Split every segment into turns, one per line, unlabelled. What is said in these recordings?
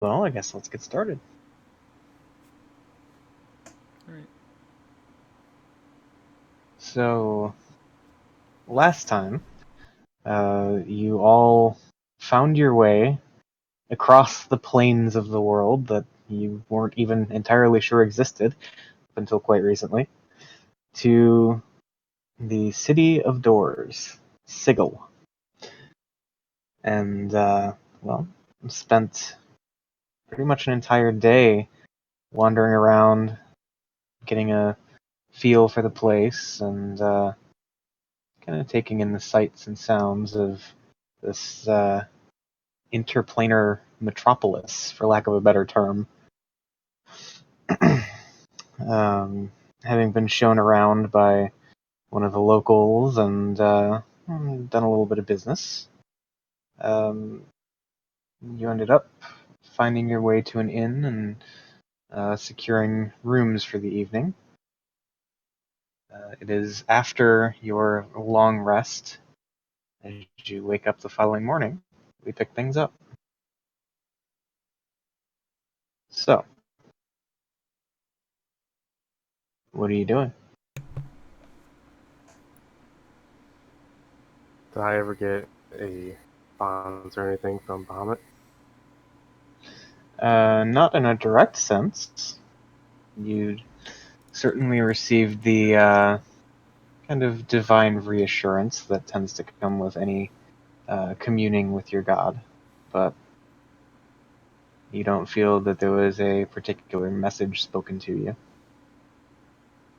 Well, I guess let's get started.
Alright.
So, last time, you all found your way across the plains of the world that you weren't even entirely sure existed up until quite recently, to the City of Doors, Sigil. And, well, spent pretty much an entire day wandering around, getting a feel for the place, and kind of taking in the sights and sounds of this interplanar metropolis, for lack of a better term. Having been shown around by one of the locals and done a little bit of business, you ended up finding your way to an inn and securing rooms for the evening. It is after your long rest, as you wake up the following morning, we pick things up. So, what are you doing?
Did I ever get a bonds or anything from Bahamut?
Not in a direct sense. You certainly received the kind of divine reassurance that tends to come with any communing with your god, but you don't feel that there was a particular message spoken to you.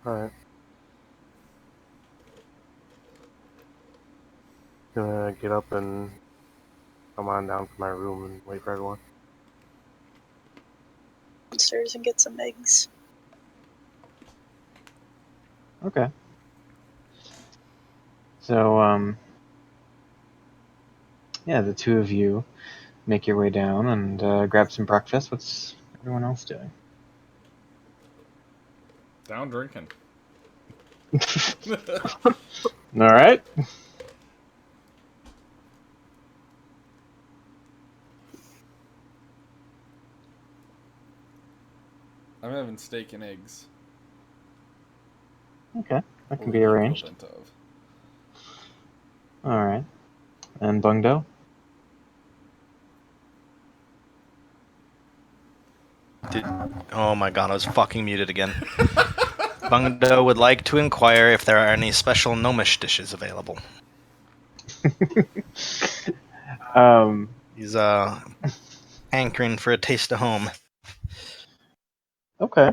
Alright. Gonna get up and come on down to my room and wait for everyone.
Downstairs and get some eggs.
Okay. So, yeah, the two of you make your way down and grab some breakfast. What's everyone else doing?
Down drinking.
All right.
I'm having steak and eggs.
Okay, that can
Or
be
the
arranged.
equivalent of.
All right. And Bungdo?
Oh my god, I was fucking muted again. Bungdo would like to inquire if there are any special gnomish dishes available. He's hankering for a taste of home.
Okay.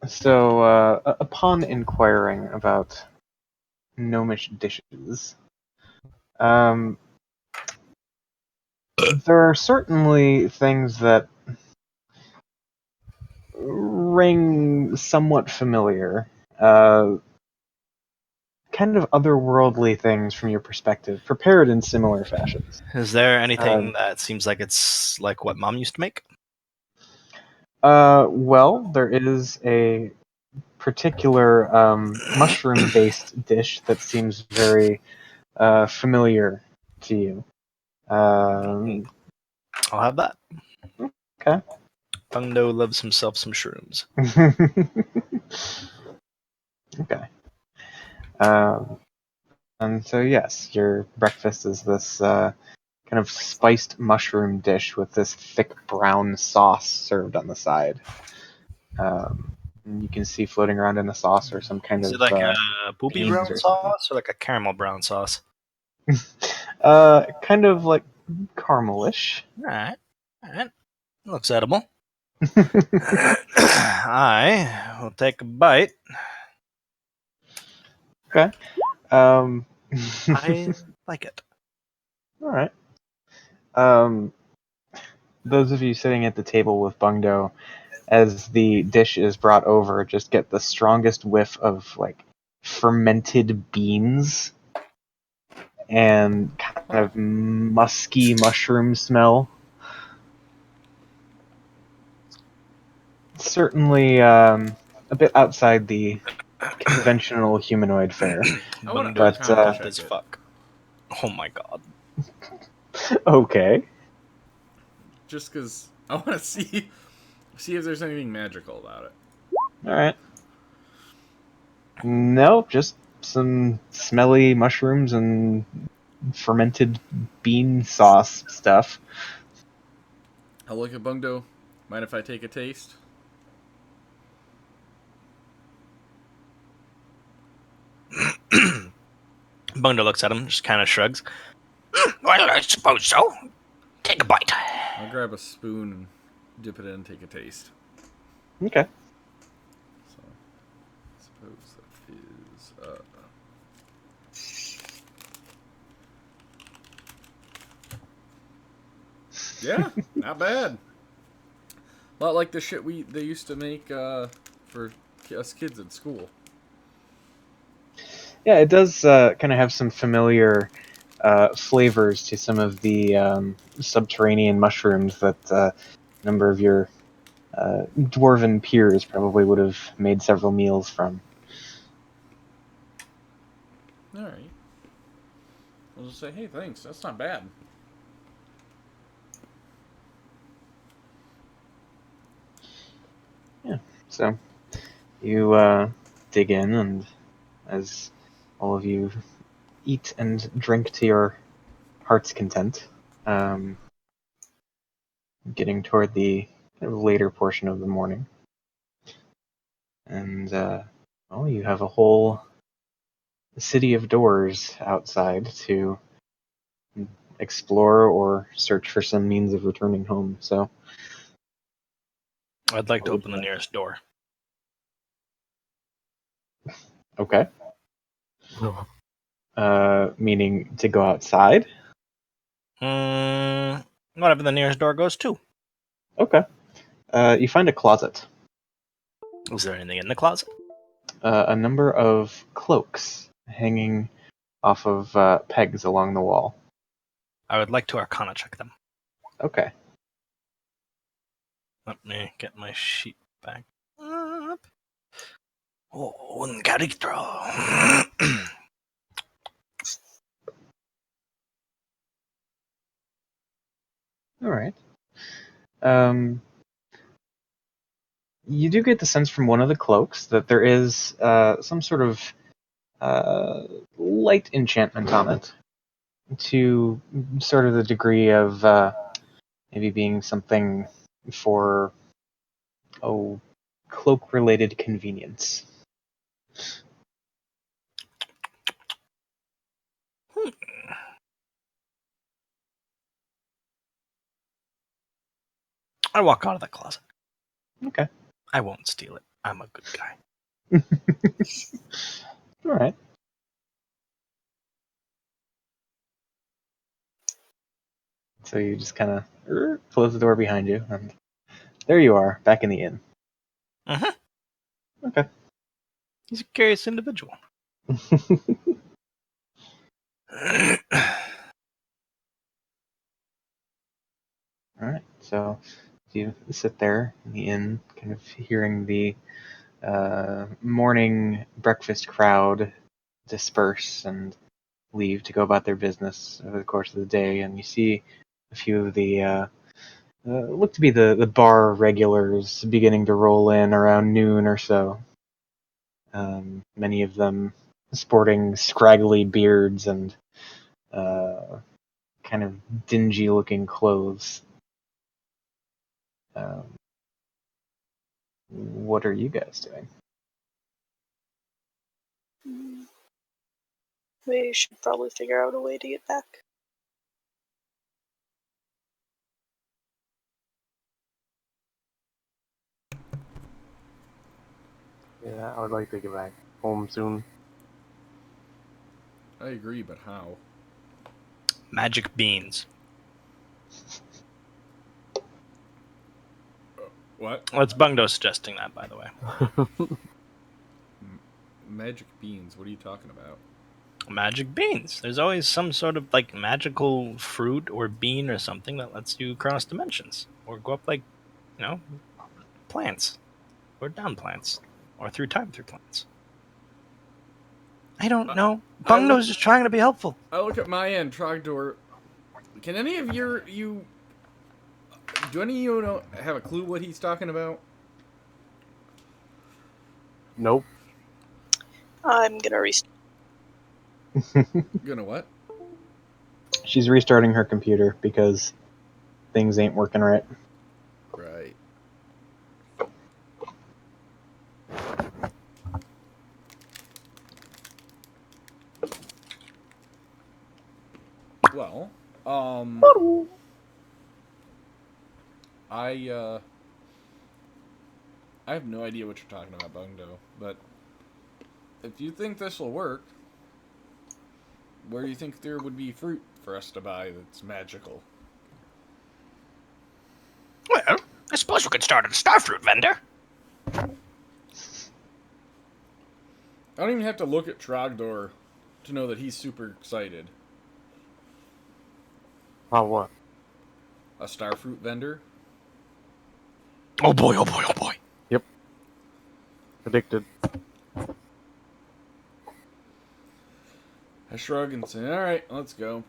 So, upon inquiring about gnomish dishes, there are certainly things that ring somewhat familiar. Kind of otherworldly things from your perspective, prepared in similar fashions.
Is there anything that seems like it's like what Mom used to make?
Well, there is a particular mushroom-based dish that seems very familiar to you.
I'll have that.
Okay.
Bungdo loves himself some shrooms.
Okay. And so, yes, your breakfast is this kind of spiced mushroom dish with this thick brown sauce served on the side. You can see floating around in the sauce or some kind
Is
of
it like a poopy
beans
brown
or something.
sauce or like a caramel brown sauce?
Kind of like caramelish.
Alright. Looks edible. I will take a bite.
Okay.
I like it.
All right. Those of you sitting at the table with Bungdo, as the dish is brought over, just get the strongest whiff of like fermented beans and kind of musky mushroom smell. Certainly a bit outside the conventional humanoid fare.
Bungdo's
But
pumped as fuck. Oh my god.
Okay.
just because I want to see if there's anything magical about it.
All right. No, just some smelly mushrooms and fermented bean sauce stuff.
I'll look at Bungdo. Mind if I take a taste?
Bungdo looks at him, just kind of shrugs. Well, I suppose so. Take a bite.
I'll grab a spoon and dip it in and take a taste.
Okay.
So, I suppose that is. Yeah, not bad. A lot like the shit they used to make for us kids in school.
Yeah, it does kind of have some familiar flavors to some of the subterranean mushrooms that a number of your dwarven peers probably would have made several meals from.
All right. I'll just say, hey, thanks. That's not bad.
So you dig in, and as all of you eat and drink to your heart's content, getting toward the kind of later portion of the morning. And, well, you have a whole city of doors outside to explore or search for some means of returning home. So,
I'd like to open the nearest door.
okay.
No.
Meaning to go outside?
Whatever the nearest door goes to.
Okay. You find a closet.
Is there anything in the closet?
A number of cloaks hanging off of pegs along the wall.
I would like to Arcana check them.
Okay.
Let me get my sheet back up. Oh, un character.
All right. You do get the sense from one of the cloaks that there is some sort of light enchantment on it, to sort of the degree of maybe being something for cloak-related convenience.
I walk out of the closet.
Okay.
I won't steal it. I'm a good guy.
All right. So you just kind of close the door behind you, and there you are, back in the inn.
Mm-hmm.
Okay.
He's a curious individual.
All right. So you sit there in the inn, kind of hearing the morning breakfast crowd disperse and leave to go about their business over the course of the day, and you see a few of the look to be the bar regulars beginning to roll in around noon or so. Many of them sporting scraggly beards and kind of dingy-looking clothes. What are you guys doing?
We should probably figure out a way to get back.
Yeah, I would like to get back home soon.
I agree, but how?
Magic beans.
What?
Well, it's Bungdo suggesting that, by the way.
Magic beans? What are you talking about?
Magic beans. There's always some sort of like magical fruit or bean or something that lets you cross dimensions or go up like, plants or down plants or through time through plants. I don't know. Bungdo's just trying to be helpful.
I look at my end, Trogdor. Can any of you Do any of you know, have a clue what he's talking about?
Nope.
I'm gonna restart.
Gonna what?
She's restarting her computer because things ain't working right.
Right. Well, I have no idea what you're talking about, Bungdo, but if you think this will work, where do you think there would be fruit for us to buy that's magical?
Well, I suppose we could start at a starfruit vendor.
I don't even have to look at Trogdor to know that he's super excited.
About what?
A starfruit vendor?
Oh boy, oh boy, oh boy.
Addicted.
I shrug and say, alright, let's go.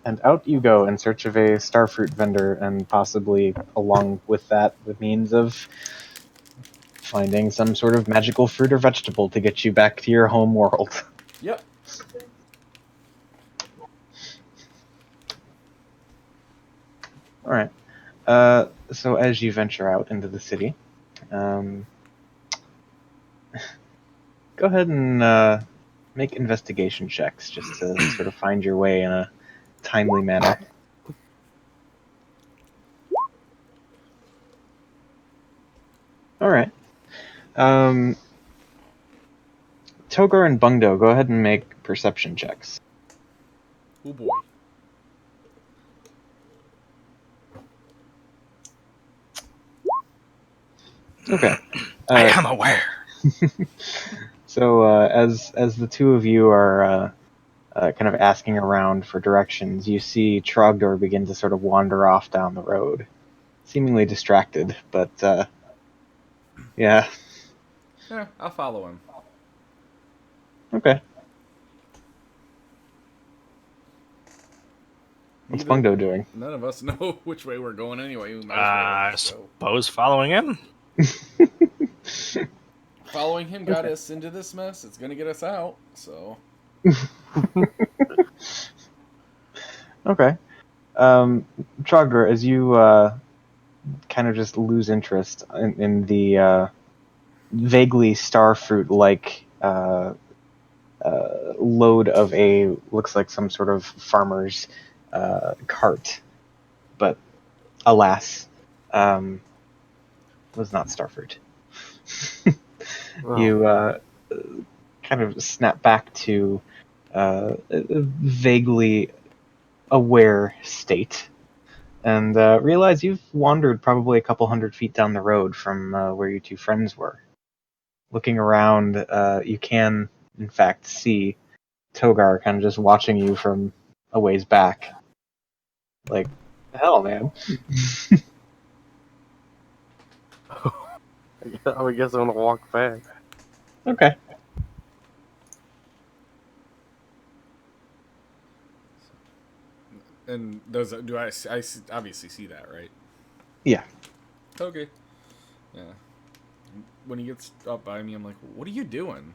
And out you go in search of a starfruit vendor, and possibly along with that, the means of finding some sort of magical fruit or vegetable to get you back to your home world.
Yep.
Alright. So as you venture out into the city, go ahead and make investigation checks just to sort of find your way in a timely manner. Alright. Togar and Bungdo, go ahead and make perception checks.
Oh boy.
Okay.
I am aware.
So as the two of you are kind of asking around for directions, you see Trogdor begin to sort of wander off down the road, seemingly distracted, but yeah.
Yeah, I'll follow him.
Okay. What's Bungdo doing?
None of us know which way we're going anyway. We might
I
as well just go.
suppose following him.
Following him got us into this mess. It's gonna get us out. So.
Okay. Trogdor, as you kind of just lose interest in the vaguely starfruit-like load of a, looks like some sort of farmer's cart, but alas, was not starfruit.
Oh.
You kind of snap back to a vaguely aware state and realize you've wandered probably a couple 100 feet down the road from where your two friends were. Looking around, you can, in fact, see Togar kind of just watching you from a ways back. Like, the hell, man?
I guess I'm gonna walk back.
Okay.
And I obviously see that, right?
Yeah.
Okay. Yeah. When he gets up by me, I'm like, what are you doing?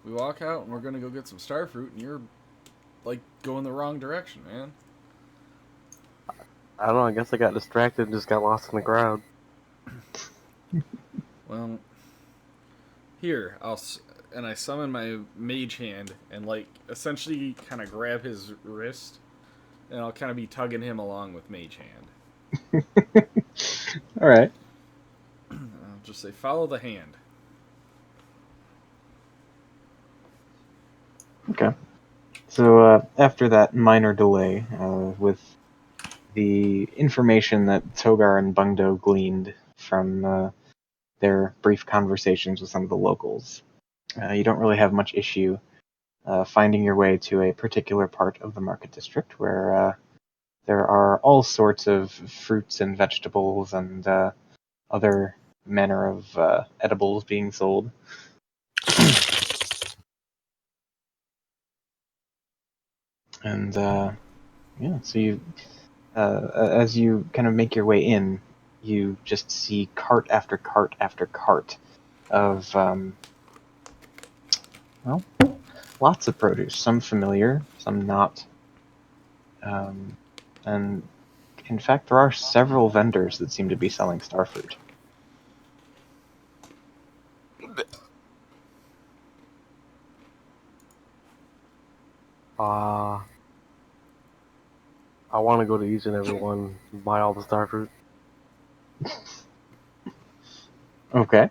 We walk out and we're gonna go get some starfruit, and you're like going the wrong direction, man.
I don't know, I guess I got distracted and just got lost in the crowd.
Well, here, and I summon my mage hand and like essentially kind of grab his wrist, and I'll kind of be tugging him along with mage hand.
All right.
I'll just say, follow the hand.
Okay. So after that minor delay, with the information that Togar and Bungdo gleaned from their brief conversations with some of the locals, you don't really have much issue finding your way to a particular part of the market district where there are all sorts of fruits and vegetables and other manner of edibles being sold. And yeah, so you as you kind of make your way in, you just see cart after cart after cart of, well, lots of produce. Some familiar, some not. And in fact, there are several vendors that seem to be selling starfruit.
I want to go to each and every one and buy all the starfruit.
Okay.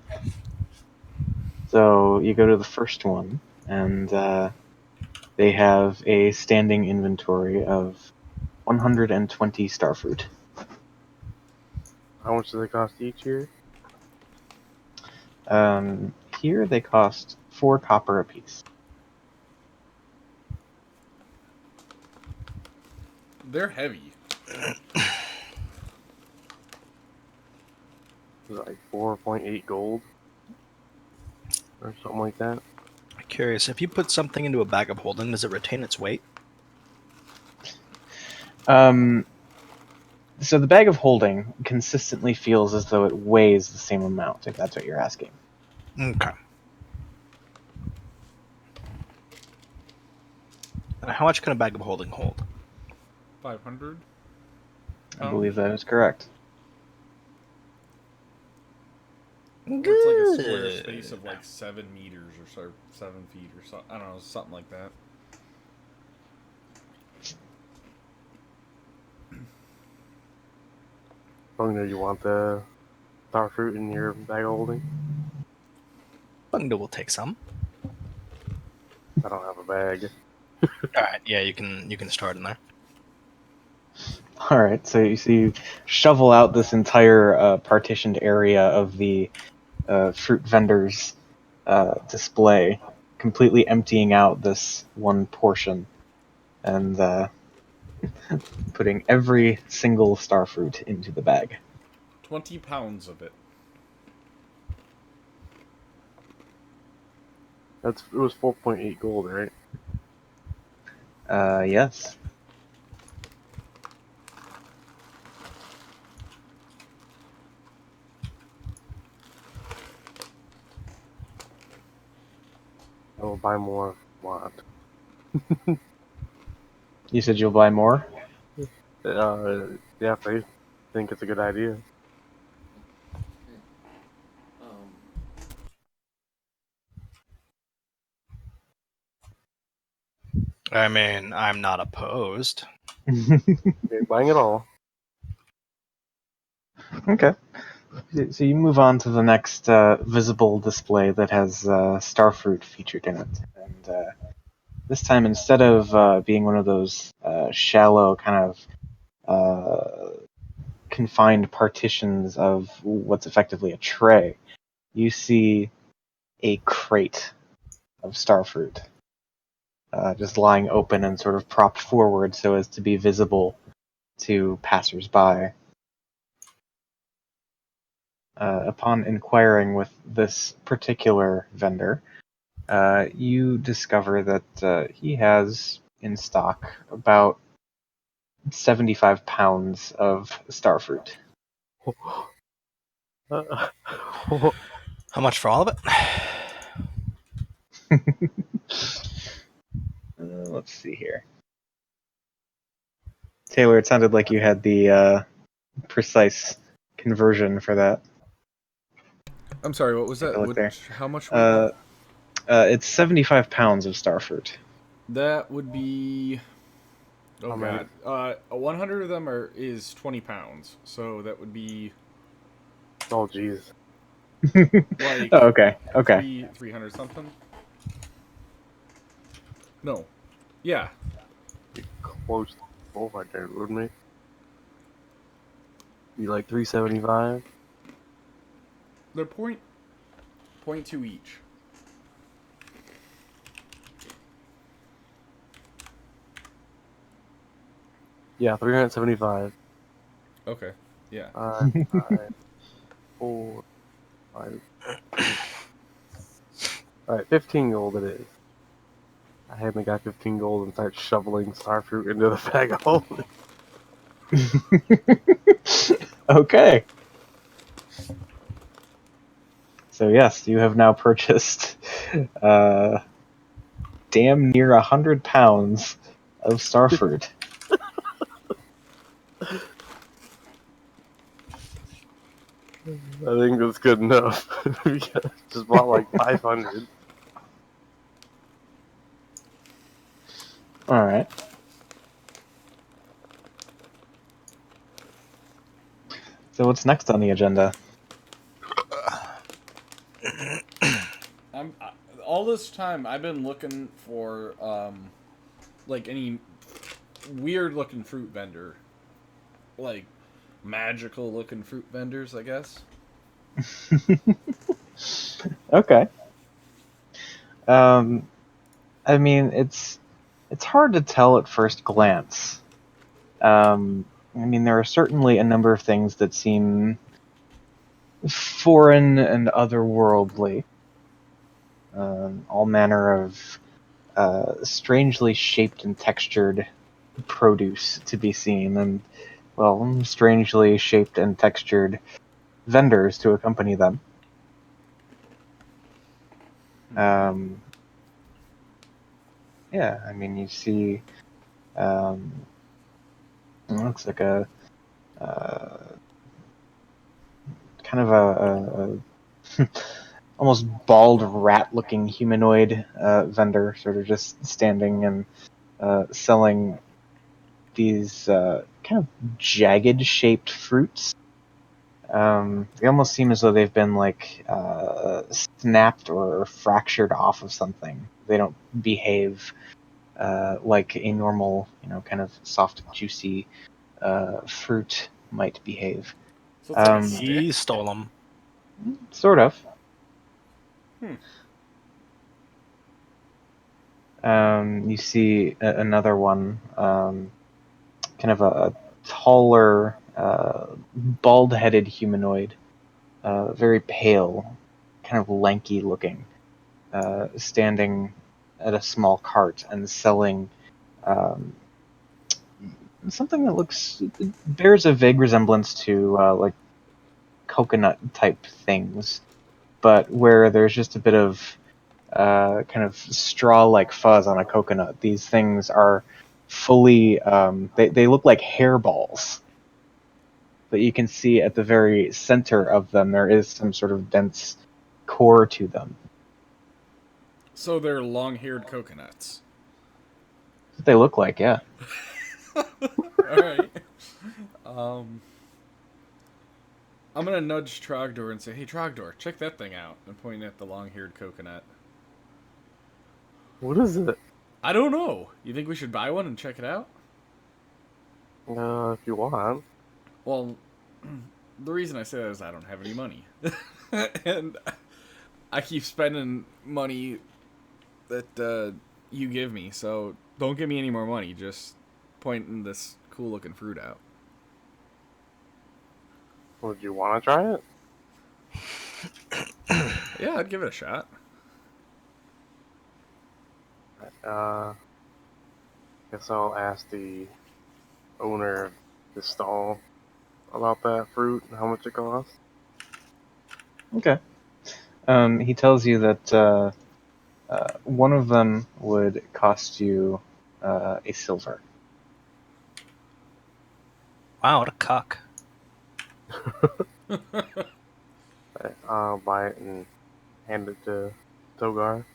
So you go to the first one, and they have a standing inventory of 120 starfruit.
How much do they cost each year?
Here they cost 4 copper apiece.
They're heavy.
Is it like 4.8 gold? Or something like that?
I'm curious, if you put something into a bag of holding, does it retain its weight?
So the bag of holding consistently feels as though it weighs the same amount, if that's what you're asking.
Okay. And how much can a bag of holding hold?
500.
I believe that is correct.
Or it's like a square space of like 7 meters or so, 7 feet or so. I don't know, something like that.
Bungner, you want the starfruit in your bag of holding?
Bungdo will take some.
I don't have a bag.
Alright, yeah, you can start in there.
All right, so you shovel out this entire partitioned area of the fruit vendors display, completely emptying out this one portion, and putting every single starfruit into the bag.
20 pounds of it.
It was 4.8 gold, right?
Yes.
I will buy more if you want.
You said you'll buy more?
Yeah, if I think it's a good idea.
I mean, I'm not opposed.
Okay, buying it all.
Okay. So you move on to the next visible display that has starfruit featured in it. And this time, instead of being one of those shallow kind of confined partitions of what's effectively a tray, you see a crate of starfruit just lying open and sort of propped forward so as to be visible to passersby. Upon inquiring with this particular vendor, you discover that he has in stock about 75 pounds of starfruit.
How much for all of it?
Let's see here. Taylor, it sounded like you had the precise conversion for that.
I'm sorry, what was
Take
that?
a look there.
How much weight?
It's 75 pounds of starfruit.
That would be... Oh,
How many?
God. 100 of them is 20 pounds. So that would be
Oh, jeez.
like...
Oh, okay.
300 something? No. Yeah.
Close to both right there, wouldn't it? Be like 375?
They're point two each.
Yeah, 375.
Okay. Yeah.
4, 5. Alright, 15 gold it is. I haven't got 15 gold and start shoveling starfruit into the bag of holding.
Okay. So yes, you have now purchased damn near 100 pounds of starfruit.
I think that's good enough. We just bought like 500.
All right. So what's next on the agenda?
All this time I've been looking for like any weird looking fruit vendor, like magical looking fruit vendors, I guess.
Okay. I mean, it's hard to tell at first glance. I mean, there are certainly a number of things that seem foreign and otherworldly. All manner of strangely shaped and textured produce to be seen, and, well, strangely shaped and textured vendors to accompany them. Yeah, I mean, you see, it looks like a kind of a almost bald rat-looking humanoid vendor, sort of just standing and selling these kind of jagged-shaped fruits. They almost seem as though they've been like snapped or fractured off of something. They don't behave like a normal, kind of soft, juicy fruit might behave.
So it's like a
He
stick.
stole them.
Sort of.
Hmm.
You see another one, kind of a taller, bald-headed humanoid, very pale, kind of lanky looking, standing at a small cart and selling um, something that bears a vague resemblance to like coconut type things, but where there's just a bit of kind of straw-like fuzz on a coconut. These things are fully, they look like hairballs, but you can see at the very center of them there is some sort of dense core to them.
So they're long-haired coconuts.
That's what they look like, yeah.
All right. I'm gonna nudge Trogdor and say, "Hey, Trogdor, check that thing out," and point at the long-haired coconut.
What is it?
I don't know. You think we should buy one and check it out?
If you want.
Well, the reason I say that is I don't have any money, and I keep spending money that you give me. So don't give me any more money. Just pointing this cool-looking fruit out.
Would you want to try it?
Yeah, I'd give it a shot.
Guess I'll ask the owner of the stall about that fruit and how much it costs.
Okay. He tells you that one of them would cost you a silver.
Wow, what a cuck.
I'll buy it and hand it to Togar.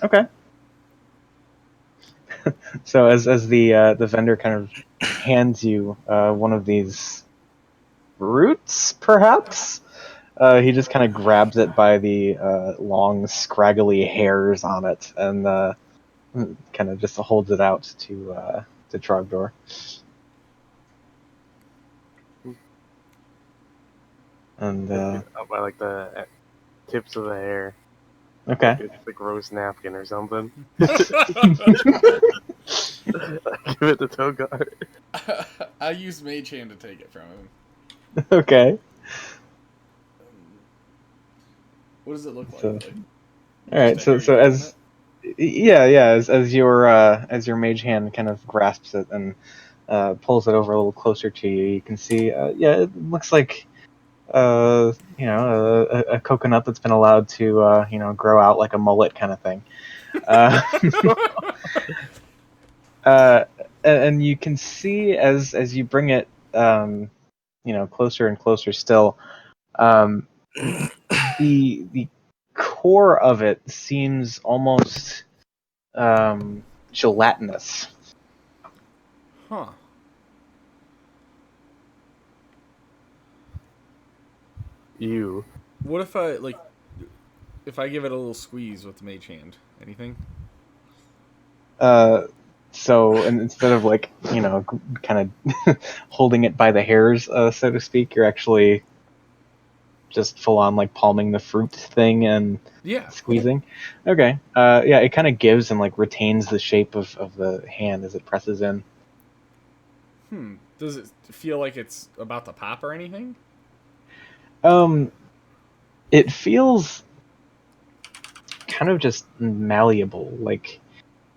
Okay. So as the vendor kind of hands you one of these roots, perhaps, he just kind of grabs it by the long, scraggly hairs on it and kind of just holds it out to Trogdor. And
I'll buy like the tips of the hair.
okay.
Like it's a gross napkin or something. Give it to Togar.
I use Mage Hand to take it from him.
Okay.
What does it look like?
So-
Like,
All right.
just a
So
hairy
as
coconut?
yeah, as your mage hand kind of grasps it and pulls it over a little closer to you. You can see, yeah, it looks like a coconut that's been allowed to grow out like a mullet kind of thing. Uh, uh, and you can see as you bring it closer and closer still, the core of it seems almost gelatinous.
Huh.
You.
What if I give it a little squeeze with the mage hand? Anything?
So and instead of kind of holding it by the hairs, so to speak, you're actually just full on like palming the fruit thing and
Yeah.
squeezing. Okay. Yeah, it kind of gives and like retains the shape of the hand as it presses in.
Does it feel like it's about to pop or anything?
It feels kind of just malleable. Like,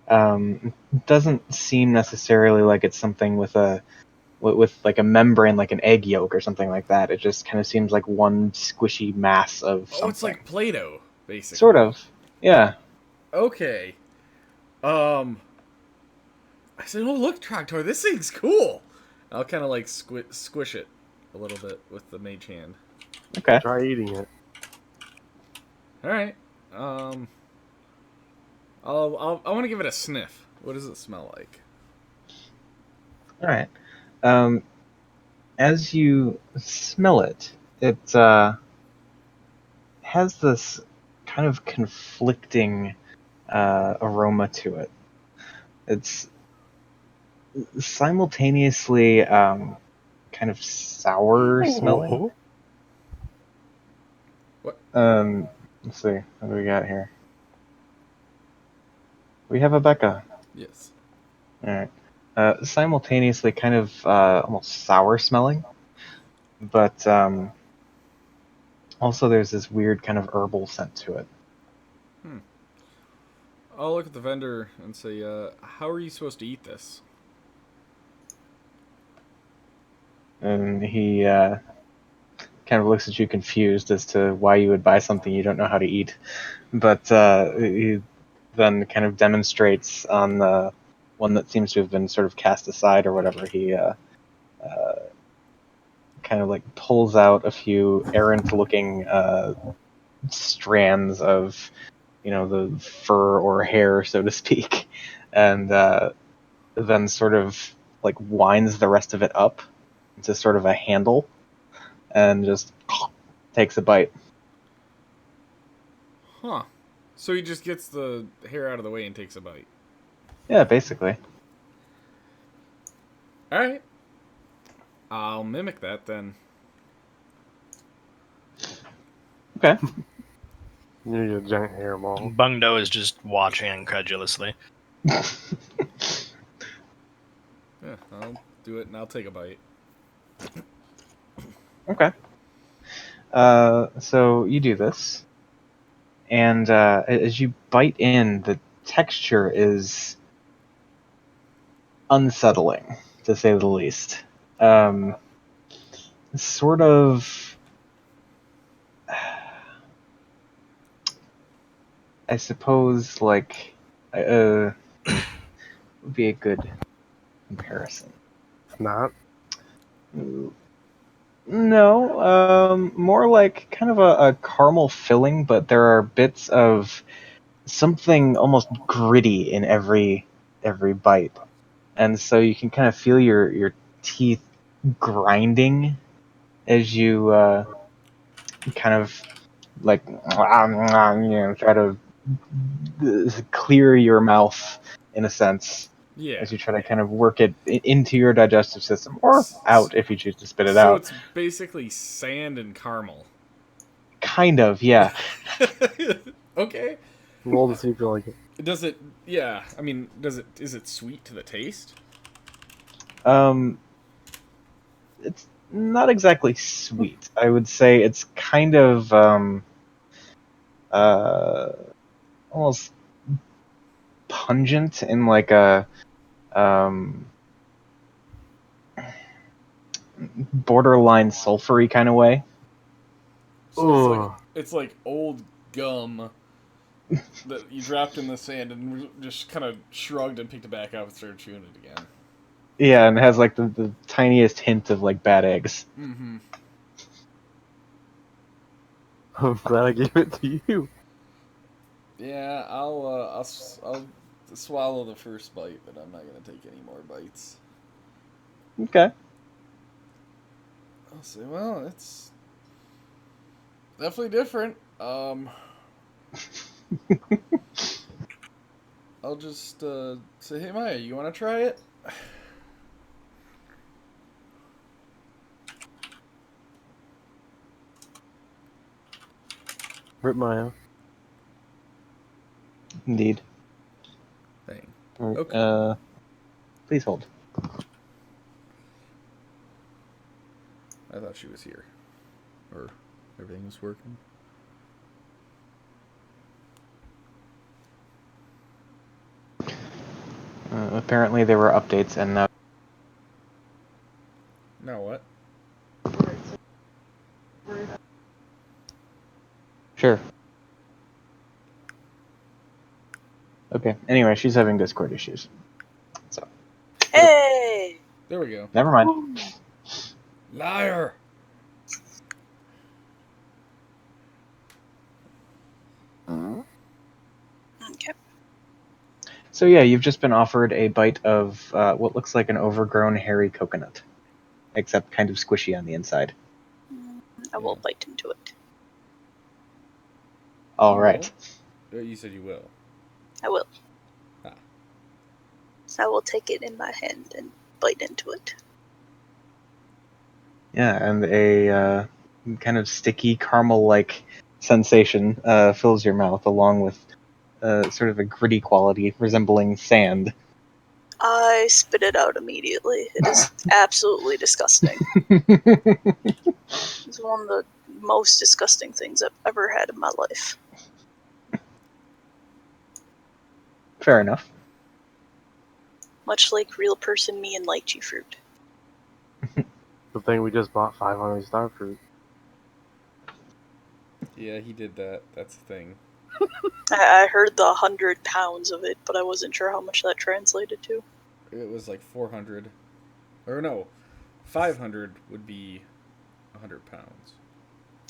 it doesn't seem necessarily like it's something with like a membrane, like an egg yolk or something like that. It just kind of seems like one squishy mass of
Oh, it's
something.
like Play-Doh, basically.
Sort of. Yeah.
Okay. I said, "Oh, look, Traktor, this thing's cool." I'll kind of like squish it a little bit with the mage hand.
Okay.
Try eating it.
All right. I want to give it a sniff. What does it smell like?
All right. As you smell it, it has this kind of conflicting aroma to it. It's simultaneously kind of sour smelling.
Oh.
What?
Let's see. What do we got here? We have a Becca.
Yes.
All right. Simultaneously kind of almost sour smelling, but also there's this weird kind of herbal scent to it.
I'll look at the vendor and say, "How are you supposed to eat this?"
And he kind of looks at you confused as to why you would buy something you don't know how to eat. But he then kind of demonstrates on the one that seems to have been sort of cast aside or whatever. He kind of like pulls out a few errant-looking strands of, the fur or hair, so to speak, and then sort of like winds the rest of it up into sort of a handle and just takes a bite.
Huh. So he just gets the hair out of the way and takes a bite.
Yeah, basically.
All right. I'll mimic that then.
Okay.
You're a giant hairball.
Bungdo is just watching incredulously.
Yeah, I'll do it and I'll take a bite.
Okay. So you do this, and as you bite in, the texture is unsettling, to say the least. Sort of, I suppose, like, would be a good comparison.
Not.
No, more like kind of a caramel filling, but there are bits of something almost gritty in every bite, and so you can kind of feel your teeth grinding as you kind of like try to clear your mouth in a sense
Yeah.
as you try to kind of work it into your digestive system or out if you choose to spit it
So
out.
it's basically sand and caramel.
Kind of, yeah.
Okay.
Roll to see if you like it.
Does it? Yeah. I mean, is it sweet to the taste?
It's not exactly sweet. I would say it's kind of uh, almost pungent in like a um, borderline sulfury kind of way.
So it's like old gum that you dropped in the sand and just kind of shrugged and picked it back up and started chewing it again.
Yeah, and it has like the tiniest hint of like bad eggs.
Mm-hmm.
I'm glad I gave it to you.
Yeah, I'll swallow the first bite, but I'm not gonna take any more bites.
Okay.
I'll say, well, it's definitely different. I'll just say, hey Maya, you want to try it?
Rip Maya.
Indeed.
Thing.
Alright,
Okay.
Please hold.
I thought she was here. Or everything was working.
Apparently there were updates, and now...
Now what?
Sure. Okay, anyway, she's having Discord issues. So,
Hey!
There we go.
never mind.
Liar!
Okay.
So yeah, you've just been offered a bite of what looks like an overgrown hairy coconut. Except kind of squishy on the inside.
I will bite into it.
Alright.
You said you will.
I will.
Ah.
I will take it in my hand and bite into it.
Yeah, and a kind of sticky caramel-like sensation fills your mouth, along with sort of a gritty quality resembling sand.
I spit it out immediately. It is absolutely disgusting. It's one of the most disgusting things I've ever had in my life.
Fair enough.
Much like real person me and lychee fruit.
The thing we just bought 500 star fruit.
Yeah, he did that. That's the thing.
I heard the 100 pounds of it, but I wasn't sure how much that translated to.
It was like 400. Or no, 500 would be 100 pounds.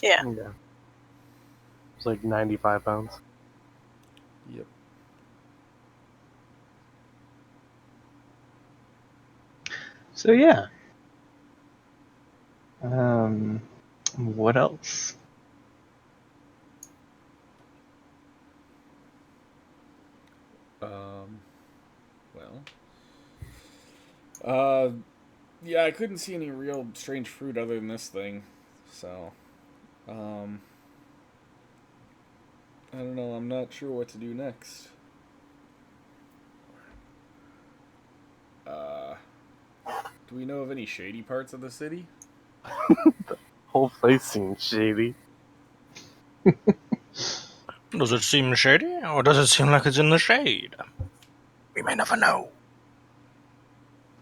Yeah.
Yeah. It's like 95 pounds.
Yep.
So yeah. What else?
Yeah, I couldn't see any real strange fruit other than this thing. So, I don't know. I'm not sure what to do next. Do we know of any shady parts of the city?
The whole place seems shady.
Does it seem shady, or does it seem like it's in the shade? We may never know.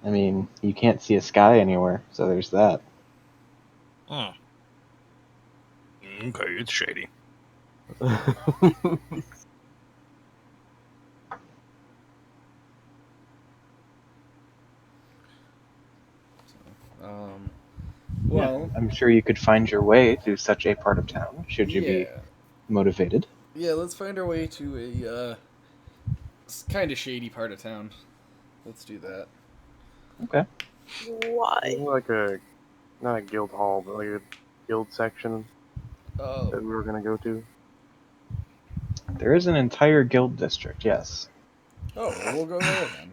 I mean, you can't see a sky anywhere, so there's that.
Okay, it's shady.
Well,
I'm sure you could find your way to such a part of town, should you be motivated.
Yeah, let's find our way to a kind of shady part of town. Let's do that.
Okay.
Why?
Like not a guild hall, but like a guild section
Oh,
that we were gonna go to.
There is an entire guild district, yes.
well, we'll go there then.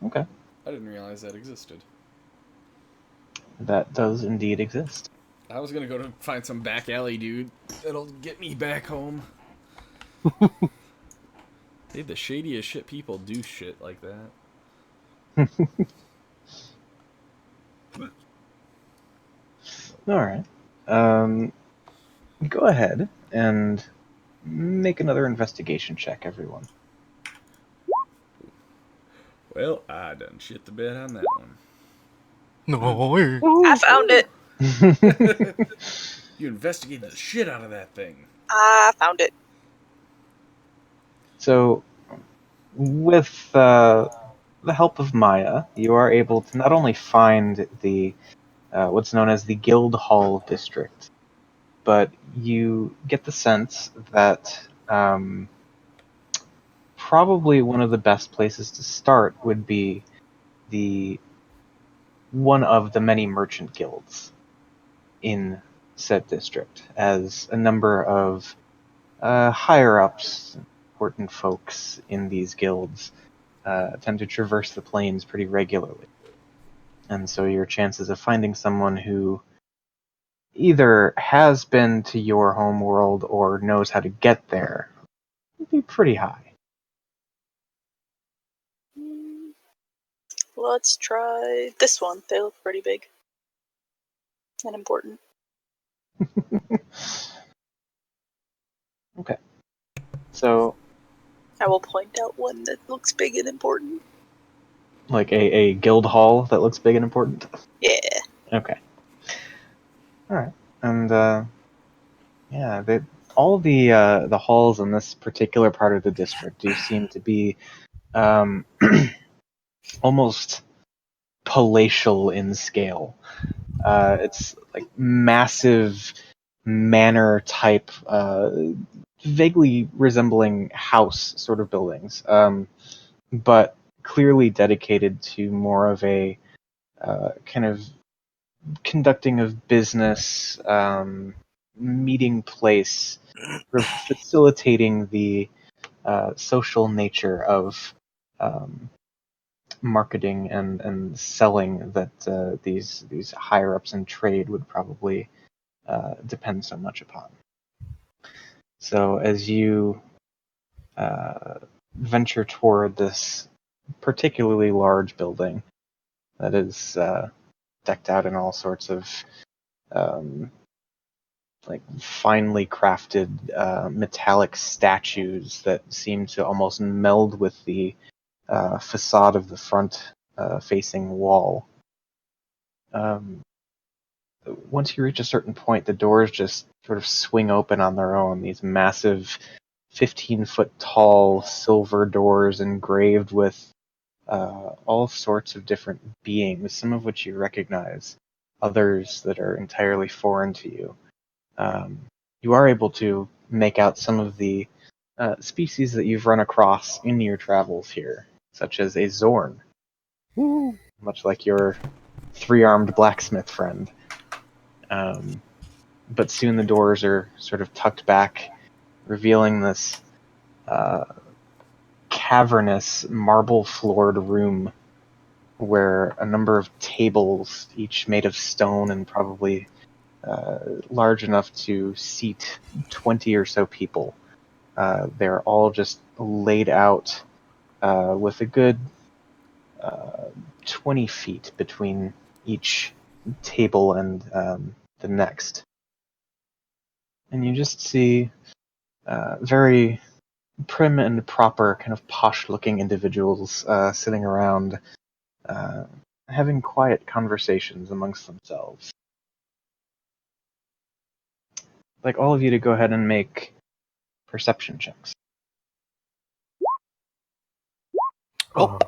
Okay.
I didn't realize that existed.
That does indeed exist.
I was gonna go to find some back alley dude that'll get me back home. Hey, the shadiest shit people do shit like that.
Alright. Go ahead and make another investigation check, everyone.
Well, I done shit the bed on that one.
No.
I found it.
You investigated the shit out of that thing.
I found it.
So, with the help of Maya, you are able to not only find the what's known as the Guildhall district, but you get the sense that probably one of the best places to start would be the one of the many merchant guilds in said district, as a number of higher ups, important folks in these guilds tend to traverse the plains pretty regularly. And so your chances of finding someone who either has been to your home world or knows how to get there would be pretty high.
Let's try this one. They look pretty big and important.
Okay. So,
I will point out one that looks big and important.
like a guild hall that looks big and important?
Yeah.
Okay. Alright. And, yeah, all the halls in this particular part of the district do seem to be almost palatial in scale. It's like massive manor type, vaguely resembling house sort of buildings, but clearly dedicated to more of a kind of conducting of business, meeting place, sort of facilitating the social nature of marketing and selling that these higher ups in trade would probably depend so much upon. So as you venture toward this particularly large building that is decked out in all sorts of um, like finely crafted metallic statues that seem to almost meld with the facade of the front facing wall. Once you reach a certain point, the doors just sort of swing open on their own. These massive 15-foot tall silver doors engraved with all sorts of different beings, some of which you recognize, others that are entirely foreign to you. You are able to make out some of the species that you've run across in your travels here, such as a Zorn, much like your three-armed blacksmith friend. But soon the doors are sort of tucked back, revealing this cavernous, marble-floored room where a number of tables, each made of stone and probably large enough to seat 20 or so people. They're all just laid out with a good 20 feet between each table and the next. And you just see very prim and proper, kind of posh-looking individuals sitting around having quiet conversations amongst themselves. I'd like all of you to go ahead and make perception checks.
Oh.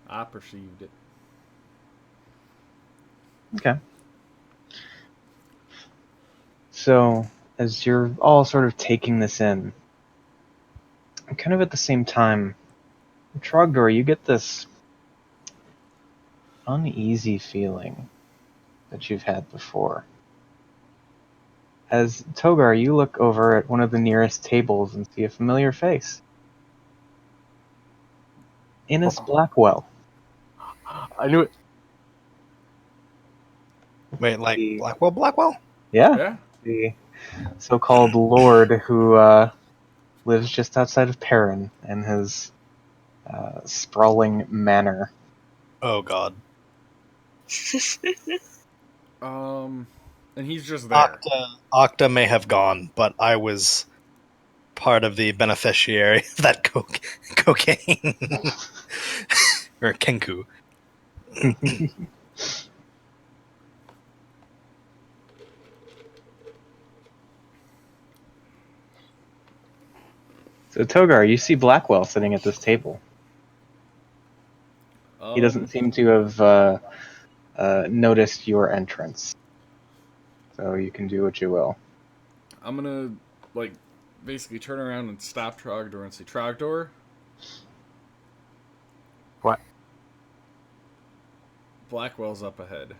I perceived it.
Okay. So, as you're all sort of taking this in, kind of at the same time, Trogdor, you get this uneasy feeling that you've had before. As Togar, you look over at one of the nearest tables and see a familiar face. Innes Blackwell.
I knew it.
Wait, like
The-
Blackwell?
Yeah,
Yeah?
the so-called lord who lives just outside of Perrin in his sprawling manor.
Oh god.
And he's just there.
Octa may have gone, but I was part of the beneficiary of that cocaine. Or kenku.
So Togar, you see Blackwell sitting at this table. He doesn't seem to have noticed your entrance. So you can do what you will.
I'm gonna, like, basically turn around and stop Trogdor and say, Trogdor?
What?
Blackwell's up ahead.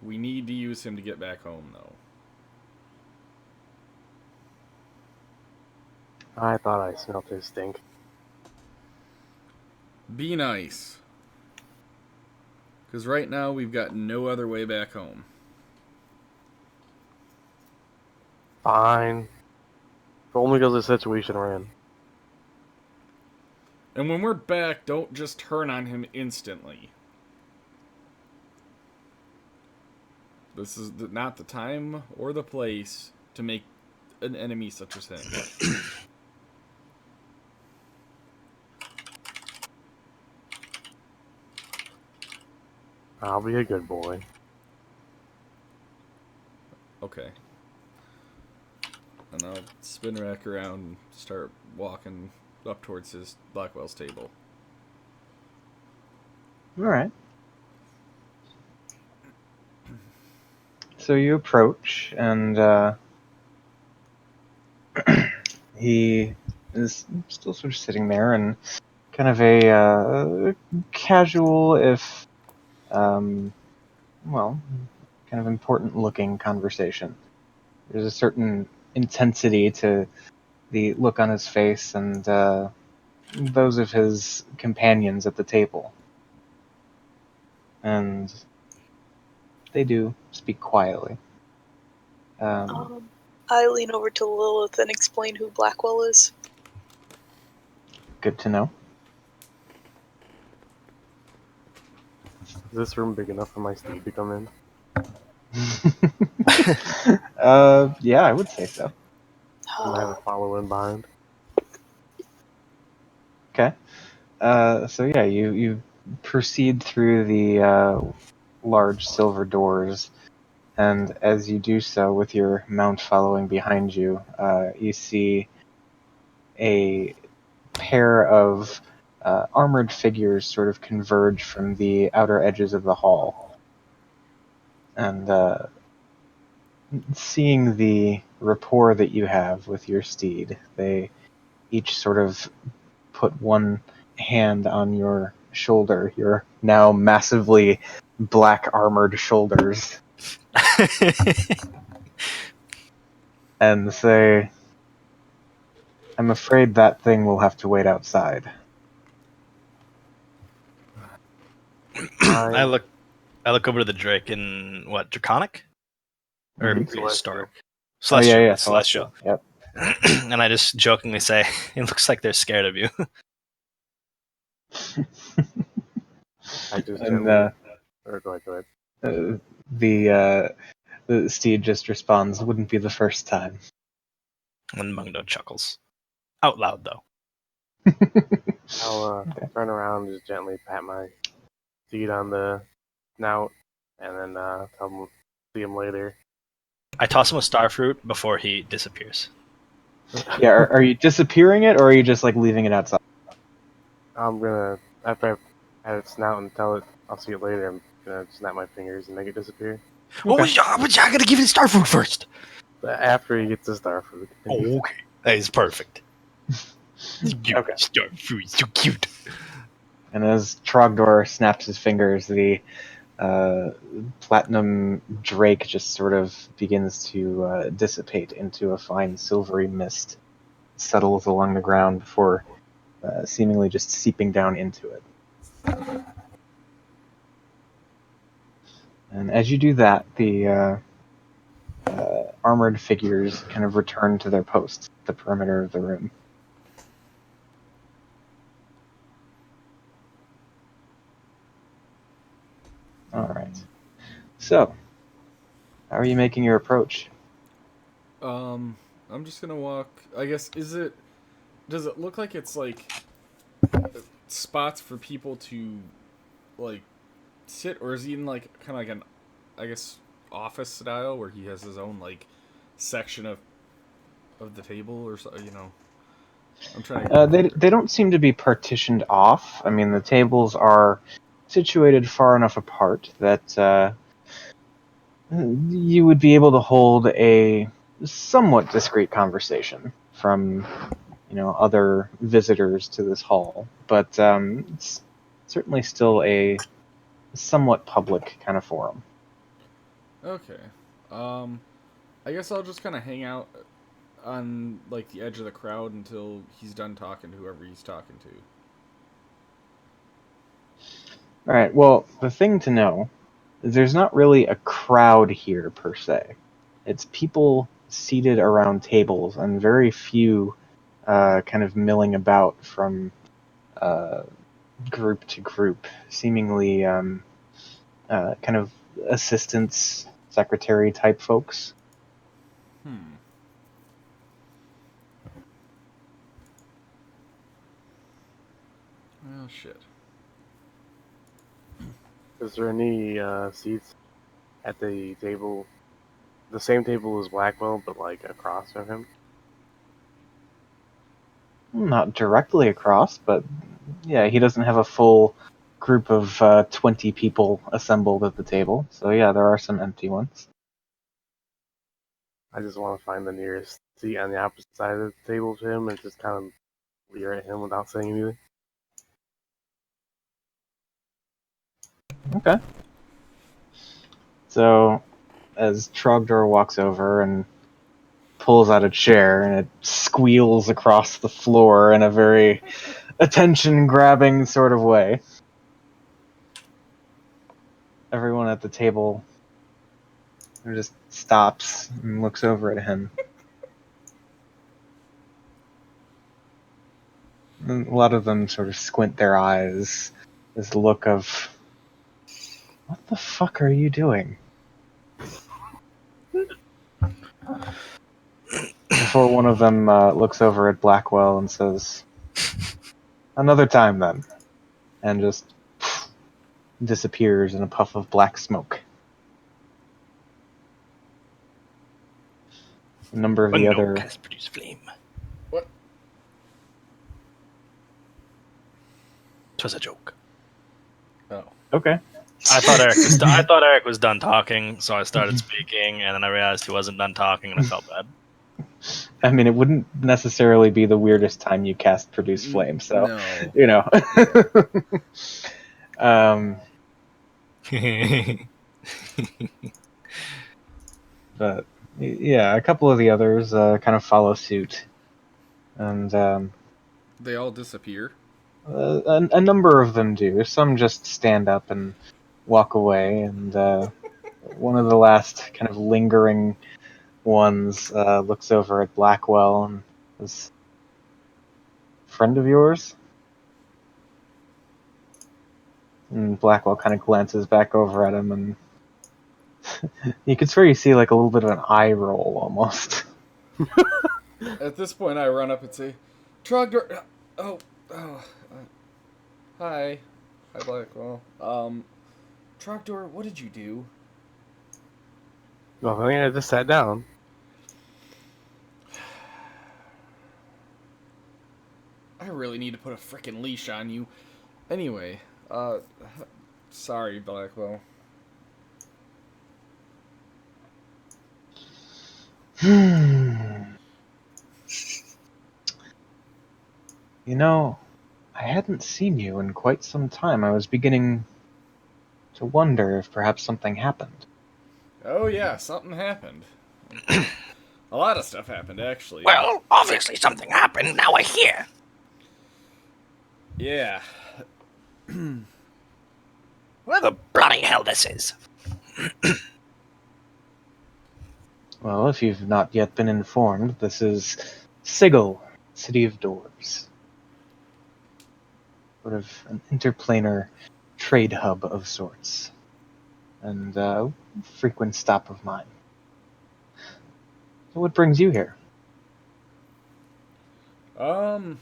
We need to use him to get back home, though.
I thought I smelled his stink.
Be nice. Because right now we've got no other way back home.
Fine. But only because of the situation we're in.
And when we're back, don't just turn on him instantly. This is not the time or the place to make an enemy such as him.
I'll be a good boy.
Okay. And I'll spin back around and start walking up towards his Blackwell's table.
Alright. So you approach, and he is still sort of sitting there, and kind of a casual, if, well, kind of important-looking conversation. There's a certain intensity to the look on his face and those of his companions at the table. And they do speak quietly.
I lean over to Lilith and explain who Blackwell is.
Good to know.
Is this room big enough for my steed to come in?
Yeah, I would say so.
And I have a follow in behind.
Okay. So yeah, you proceed through the large silver doors, and as you do so, with your mount following behind you, you see a pair of armored figures sort of converge from the outer edges of the hall. And seeing the rapport that you have with your steed, they each sort of put one hand on your shoulder, your now massively black armored shoulders, and say, I'm afraid that thing will have to wait outside.
I look over to the Drake in what, Draconic? Or
Mhm.
prehistoric?
Oh,
Celestial.
yeah,
It's celestial.
Yep.
And I just jokingly say, it looks like they're scared of you.
I just
And
gently. Or go ahead.
the steed just responds, wouldn't be the first time.
And Mungdo chuckles. Out loud, though.
I'll turn around and just gently pat my steed on the snout and then tell him see him later.
I toss him a starfruit before he disappears.
Yeah, are you disappearing it, or are you just like leaving it outside?
I'm gonna, after I've had it snout and tell it I'll see it later, I'm gonna snap my fingers and make it disappear.
Oh, I gotta give you the starfruit first!
But after he gets the starfruit.
Oh, okay. That is perfect. Cute.
Okay.
Starfruit, so cute.
And as Trogdor snaps his fingers, the platinum drake just sort of begins to dissipate into a fine silvery mist, settles along the ground before seemingly just seeping down into it. And as you do that, the armored figures kind of return to their posts at the perimeter of the room. Alright. So, how are you making your approach?
I'm just gonna walk. I guess does it look like it's like spots for people to like sit, or is he in like kind of like an, I guess, office style where he has his own like section of the table or so, you know? I'm trying to.
They don't seem to be partitioned off. I mean, the tables are situated far enough apart that you would be able to hold a somewhat discreet conversation from, other visitors to this hall. But it's certainly still a somewhat public kind of forum.
Okay. Um, I guess I'll just kind of hang out on like the edge of the crowd until he's done talking to whoever he's talking to.
All right. Well, the thing to know is there's not really a crowd here per se. It's people seated around tables and very few kind of milling about from group to group, seemingly kind of assistants, secretary type folks.
Oh shit.
Is there any seats at the table, the same table as Blackwell, but like across from him?
Not directly across, but yeah, he doesn't have a full group of 20 people assembled at the table. So yeah, there are some empty ones.
I just want to find the nearest seat on the opposite side of the table to him and just kind of leer at him without saying anything.
Okay. So, as Trogdor walks over and pulls out a chair, and it squeals across the floor in a very attention-grabbing sort of way. Everyone at the table just stops and looks over at him. And a lot of them sort of squint their eyes. This look of, what the fuck are you doing? Before one of them looks over at Blackwell and says, "Another time then," and just disappears in a puff of black smoke. A number of the other...
has produced flame.
What?
'Twas a joke.
Oh.
Okay.
I thought Eric was done talking, so I started speaking, and then I realized he wasn't done talking, and I felt bad.
I mean, it wouldn't necessarily be the weirdest time you cast Produce Flame, so,
No.
you know. But, yeah, a couple of the others kind of follow suit. And
They all disappear.
a number of them do. Some just stand up and walk away, and one of the last kind of lingering ones looks over at Blackwell and says, "Friend of yours?" And Blackwell kind of glances back over at him, and you can sort of see like a little bit of an eye roll almost.
At this point, I run up and say, Trogdor. Hi. Hi, Blackwell. Trogdor, what did you do?
Well, I mean, I just sat down.
I really need to put a frickin' leash on you. Anyway, sorry, Blackwell.
You know, I hadn't seen you in quite some time. I was beginning to wonder if perhaps something happened.
Oh yeah, something happened. A lot of stuff happened, actually.
Well, obviously something happened. Now we're here.
Yeah.
Where the bloody hell this is?
Well, if you've not yet been informed, this is Sigil, City of Doors. Sort of an interplanar trade hub of sorts. And a frequent stop of mine. So what brings you here?
Well,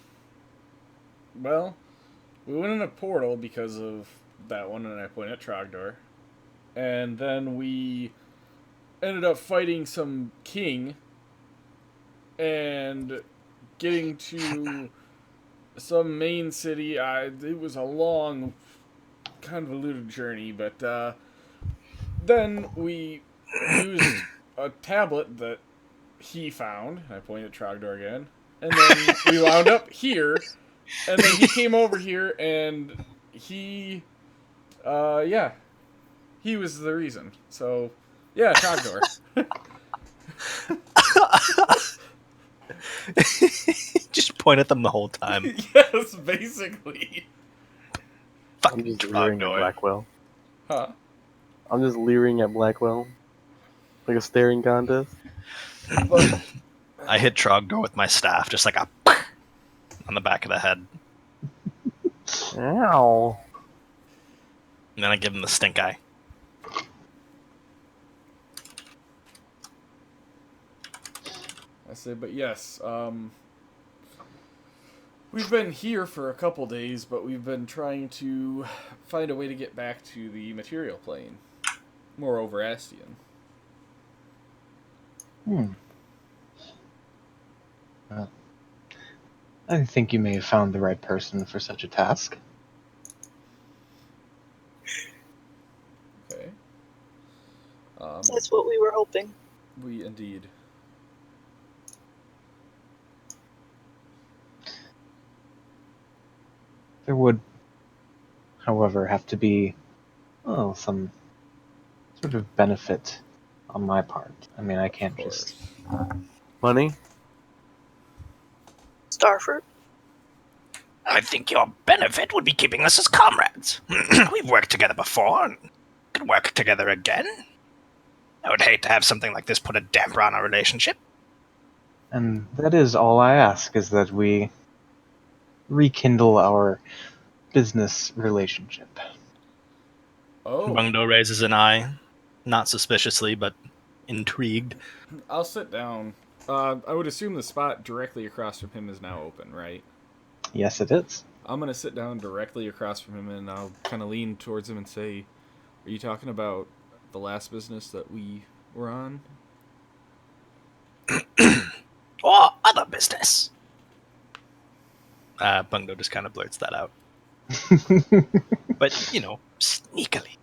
we went in a portal because of that one, and I point at Trogdor. And then we ended up fighting some king and getting to some main city. It was a long, convoluted journey, but then we used a tablet that he found. I point at Trogdor again. And then we wound up here, and then he came over here, and he, yeah, he was the reason. So, yeah, Trogdor.
Just point at them the whole time.
Yes, basically.
I'm
Fucking
just leering at
Trogdor.
Blackwell.
Huh?
I'm just leering at Blackwell. Like a staring contest.
But,
I hit Trogdor with my staff, just like a on the back of the head.
Ow.
And then I give him the stink eye.
I say, but yes, we've been here for a couple days, but we've been trying to find a way to get back to the material plane. Moreover, Astian.
I think you may have found the right person for such a task.
Okay.
That's what we were hoping.
We indeed.
There would, however, have to be, some sort of benefit on my part. I mean, I can't
Of course.
just...
Money?
Starfruit?
I think your benefit would be keeping us as comrades. We've worked together before, and could work together again. I would hate to have something like this put a damper on our relationship.
And that is all I ask, is that we rekindle our business relationship.
Oh,
Bungdo raises an eye, not suspiciously, but intrigued.
I'll sit down. I would assume the spot directly across from him is now open, right?
Yes, it is.
I'm gonna sit down directly across from him, and I'll kind of lean towards him and say, "Are you talking about the last business that we were on?"
Or other business. Bungdo just kind of blurts that out. But, sneakily.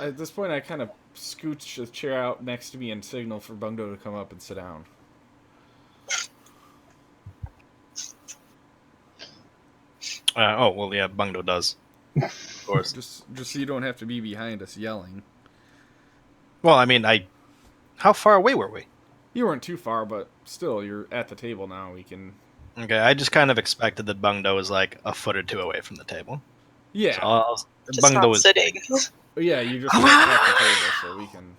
At this point, I kind of scooch the chair out next to me and signal for Bungdo to come up and sit down.
Well, yeah, Bungdo does. Of course.
Just so you don't have to be behind us yelling.
Well, I mean, how far away were we?
You weren't too far, but still, you're at the table now. We can.
Okay, I just kind of expected that Bungdo was like a foot or two away from the table.
Yeah,
So
Just
Bungdo
not
was
sitting.
yeah. You just went at the table, so we can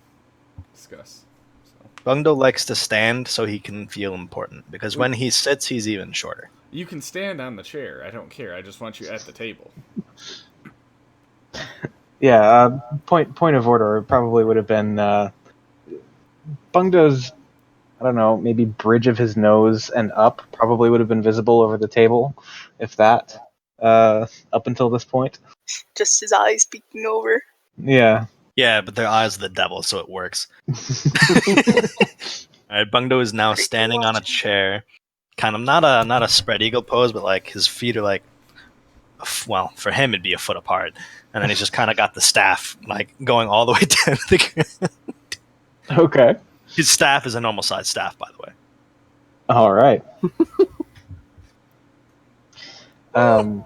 discuss. So.
Bungdo likes to stand so he can feel important, because when he sits, he's even shorter.
You can stand on the chair. I don't care. I just want you at the table.
Yeah, point of order probably would have been Bungdo's, I don't know, maybe bridge of his nose and up probably would have been visible over the table, if that, up until this point.
Just his eyes peeking over.
Yeah.
Yeah, but their eyes are the devil, so it works. Alright, Bungdo is now standing on a chair, kind of not a spread eagle pose, but like his feet are like, well, for him it'd be a foot apart, and then he's just kind of got the staff like going all the way down to the ground.
Okay.
His staff is a normal size staff, by the way.
All right.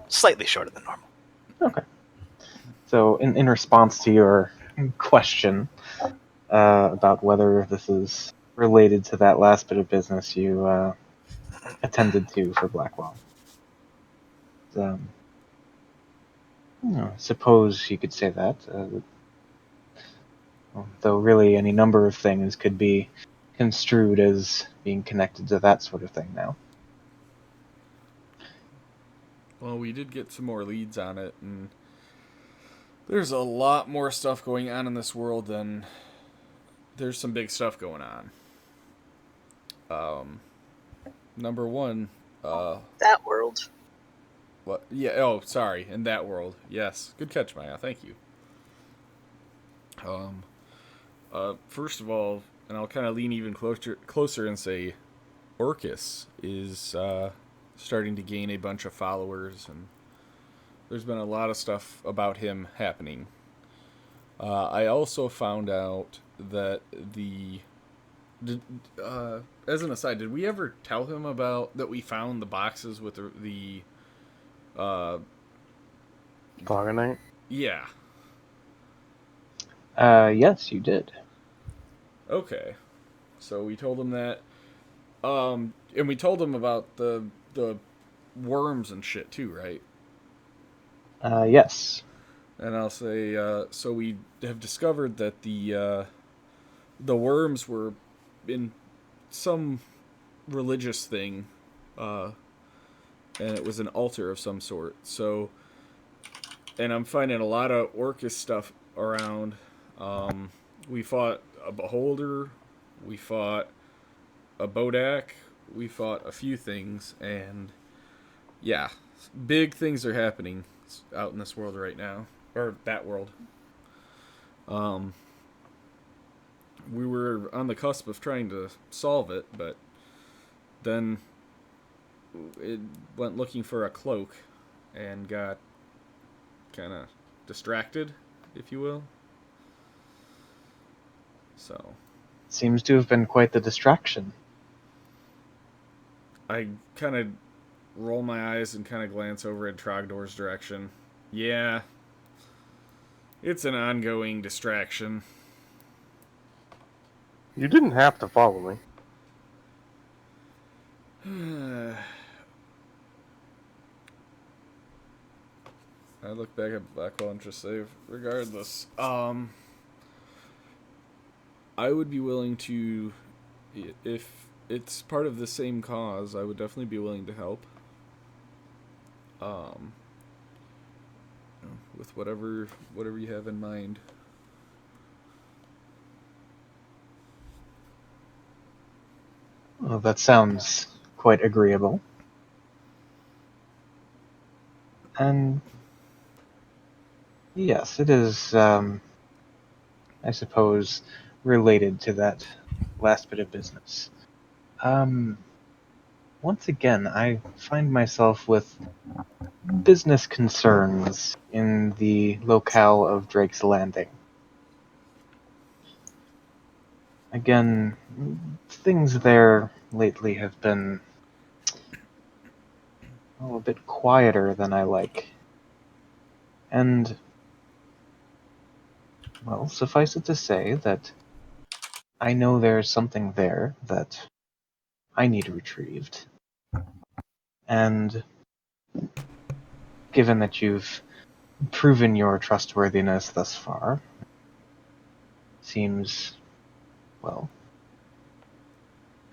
Slightly shorter than normal.
Okay. So, in response to your question about whether this is related to that last bit of business you attended to for Blackwell, suppose you could say that. Though really any number of things could be construed as being connected to that sort of thing now.
Well, we did get some more leads on it, and there's a lot more stuff going on in this world than there's some big stuff going on. Number one,
That world.
what? Yeah. Oh, sorry. In that world, yes. Good catch, Maya. Thank you. First of all, and I'll kind of lean even closer and say, Orcus is starting to gain a bunch of followers, and there's been a lot of stuff about him happening. I also found out that as an aside, did we ever tell him about that we found the boxes with the
Clogonite?
yeah.
Yes, you did.
Okay. So we told him that. And we told him about the worms and shit too, right?
Yes.
And I'll say, so we have discovered that the worms were in some religious thing, and it was an altar of some sort. So, and I'm finding a lot of Orcus stuff around. We fought a beholder, we fought a Bodak, we fought a few things, and yeah, big things are happening out in this world right now, or that world. We were on the cusp of trying to solve it, but then it went looking for a cloak and got kind of distracted, if you will. So
Seems to have been quite the distraction.
I kind of roll my eyes and kind of glance over at Trogdor's direction. Yeah, it's an ongoing distraction.
You didn't have to follow me.
I look back at Blackwell and just say, regardless, I would be willing to, if it's part of the same cause, I would definitely be willing to help. With whatever you have in mind.
Well, that sounds quite agreeable. And yes, it is, I suppose, related to that last bit of business. Once again, I find myself with business concerns in the locale of Drake's Landing. Again, things there lately have been a bit quieter than I like. And, well, suffice it to say that I know there's something there that I need retrieved. And given that you've proven your trustworthiness thus far, seems, well,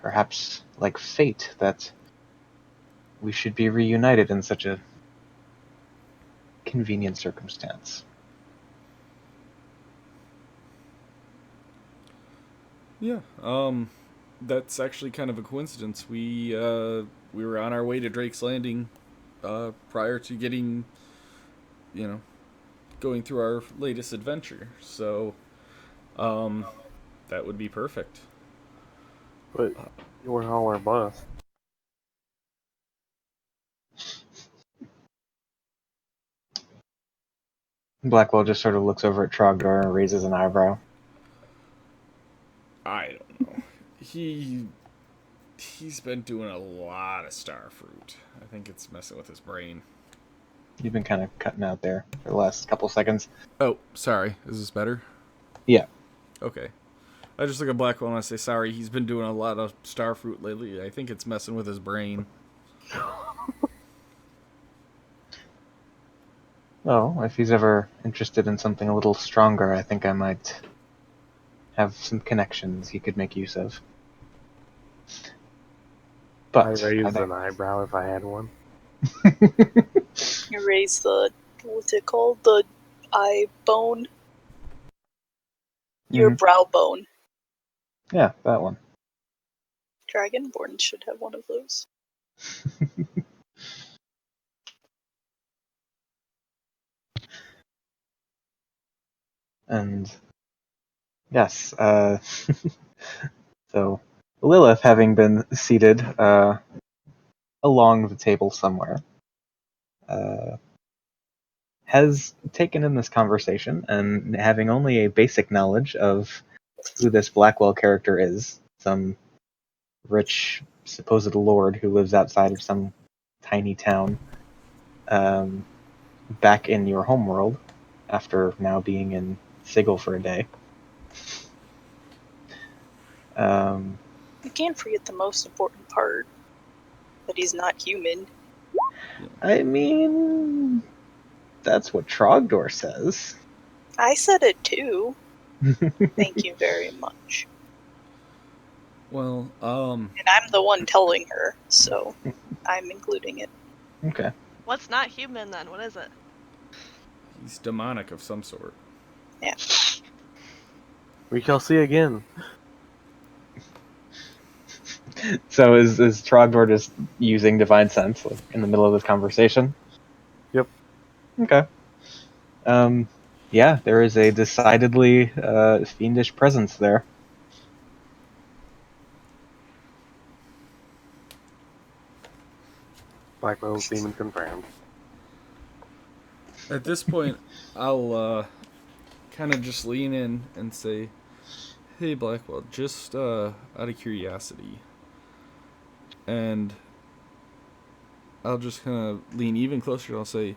perhaps like fate that we should be reunited in such a convenient circumstance.
Yeah. That's actually kind of a coincidence. We were on our way to Drake's Landing, prior to getting, going through our latest adventure. So, that would be perfect.
But you were on our bus.
Blackwell just sort of looks over at Trogdor and raises an eyebrow.
I don't know. He's been doing a lot of starfruit. I think it's messing with his brain.
You've been kind of cutting out there for the last couple seconds.
Oh, sorry. Is this better?
Yeah.
Okay. I just look at Blackwell and I say, sorry, he's been doing a lot of starfruit lately. I think it's messing with his brain.
Well, if he's ever interested in something a little stronger, I think I might have some connections he could make use of. But
I raised an eyebrow if I had one.
You raise the, what's it called? The eye bone? Your brow bone.
Yeah, that one.
Dragonborn should have one of those.
And yes, so Lilith, having been seated along the table somewhere, has taken in this conversation, and having only a basic knowledge of who this Blackwell character is, some rich supposed lord who lives outside of some tiny town, back in your homeworld, after now being in Sigil for a day.
You can't forget the most important part, that he's not human.
I mean, that's what Trogdor says.
I said it too. Thank you very much.
Well,
And I'm the one telling her, so I'm including it.
Okay.
What's not human then? What is it?
he's demonic of some sort.
Yeah.
We shall see again.
So is Trogdor just using Divine Sense in the middle of this conversation?
Yep.
Okay. Yeah, there is a decidedly fiendish presence there.
Blackwell's demon confirmed.
At this point, I'll kind of just lean in and say, "Hey, Blackwell, just out of curiosity," and I'll just kind of lean even closer. And I'll say,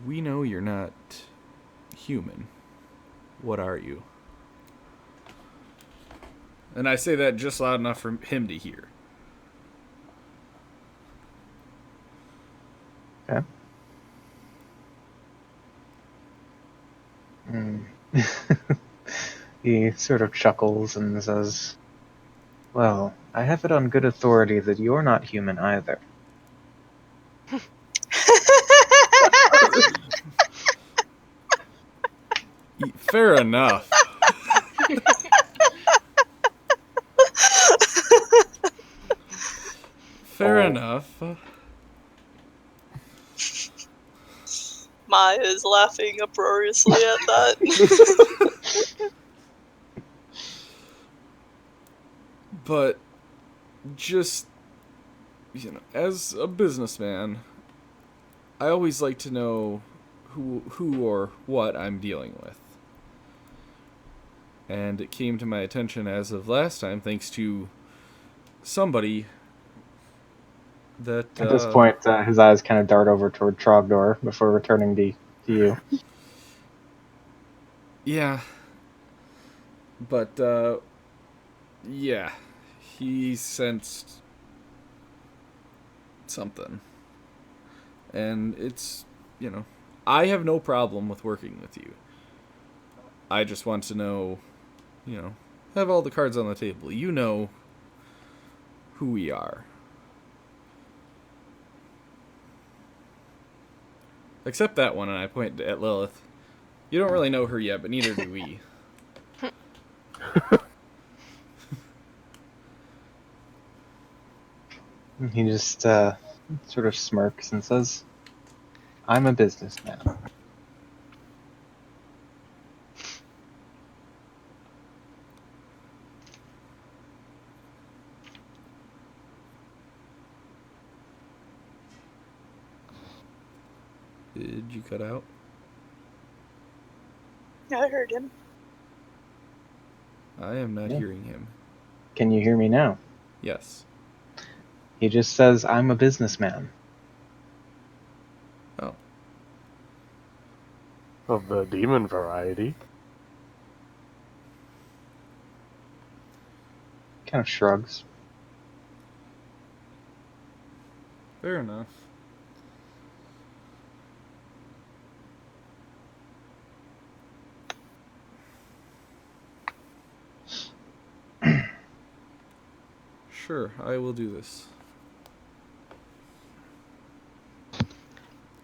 "We know you're not human. What are you?" And I say that just loud enough for him to hear.
Okay. He sort of chuckles and says, "Well, I have it on good authority that you're not human either."
Fair enough. Fair enough.
Maya is laughing uproariously at that.
But just, as a businessman, I always like to know who or what I'm dealing with. And it came to my attention as of last time, thanks to somebody that...
At this point, his eyes kind of dart over toward Trogdor before returning to you.
Yeah. But, yeah. He sensed something. And it's, I have no problem with working with you. I just want to know, have all the cards on the table. You know who we are. Except that one, and I point at Lilith. You don't really know her yet, but neither do we.
He just sort of smirks and says, "I'm a businessman."
Did you cut out?
I heard him.
I am not
Yeah.
hearing him.
Can you hear me now?
Yes.
He just says, "I'm a businessman."
Oh.
Of the demon variety.
Kind of shrugs.
Fair enough. Sure, I will do this.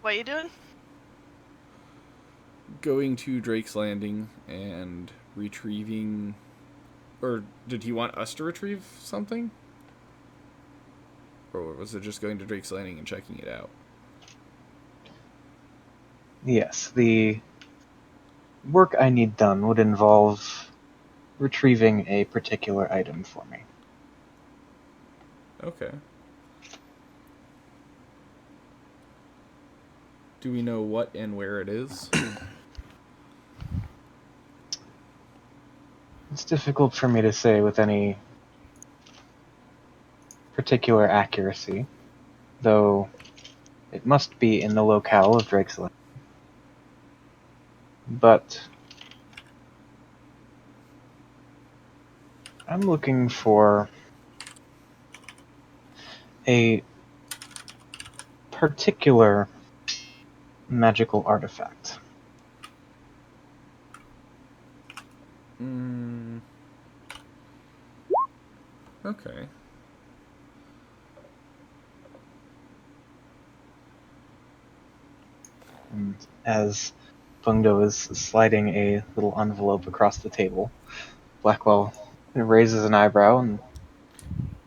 What are you doing?
Going to Drake's Landing and retrieving Or did he want us to retrieve something? Or was it just going to Drake's Landing and checking it out?
Yes, the work I need done would involve retrieving a particular item for me.
Okay. Do we know what and where it is?
It's difficult for me to say with any particular accuracy, though it must be in the locale of Drake's Landing. But I'm looking for a particular magical artifact.
Okay.
And as Bungdo is sliding a little envelope across the table, Blackwell raises an eyebrow and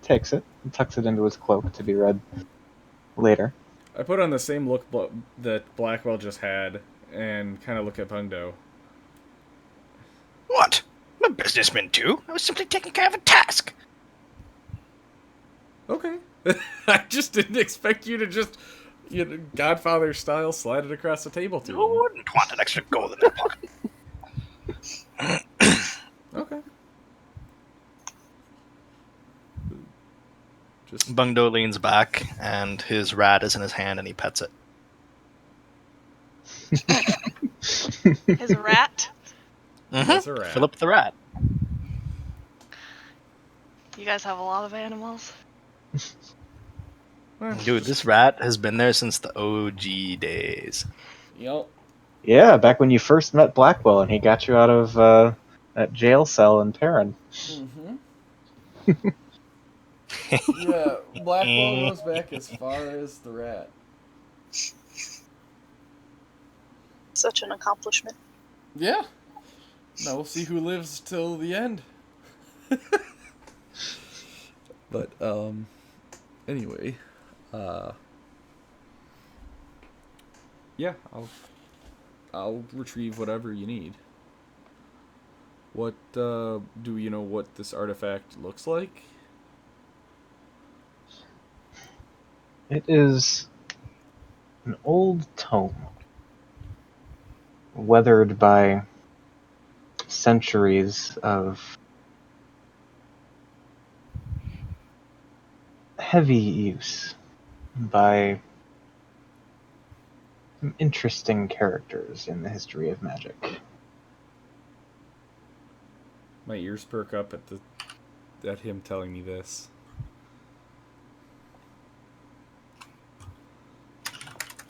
takes it and tucks it into his cloak to be read later.
I put on the same look that Blackwell just had and kind of look at Pungdo.
What? I'm a businessman too. I was simply taking care of a task.
Okay. I just didn't expect you to just, Godfather style, slide it across the table to
Who
him.
wouldn't want an extra gold in their pocket?
Okay. Just
Bungdo leans back, and his rat is in his hand, and he pets it.
His rat.
That's a rat.
Philip the rat.
You guys have a lot of animals.
Dude, this rat has been there since the OG days.
Yep.
Yeah, back when you first met Blackwell and he got you out of that jail cell in Perrin.
Mm-hmm. Yeah, Blackwell goes back as far as the rat.
Such an accomplishment.
Yeah. Now we'll see who lives till the end. But anyway, yeah, I'll retrieve whatever you need. What do you know what this artifact looks like?
It is an old tome, weathered by centuries of heavy use by some interesting characters in the history of magic.
My ears perk up at him telling me this.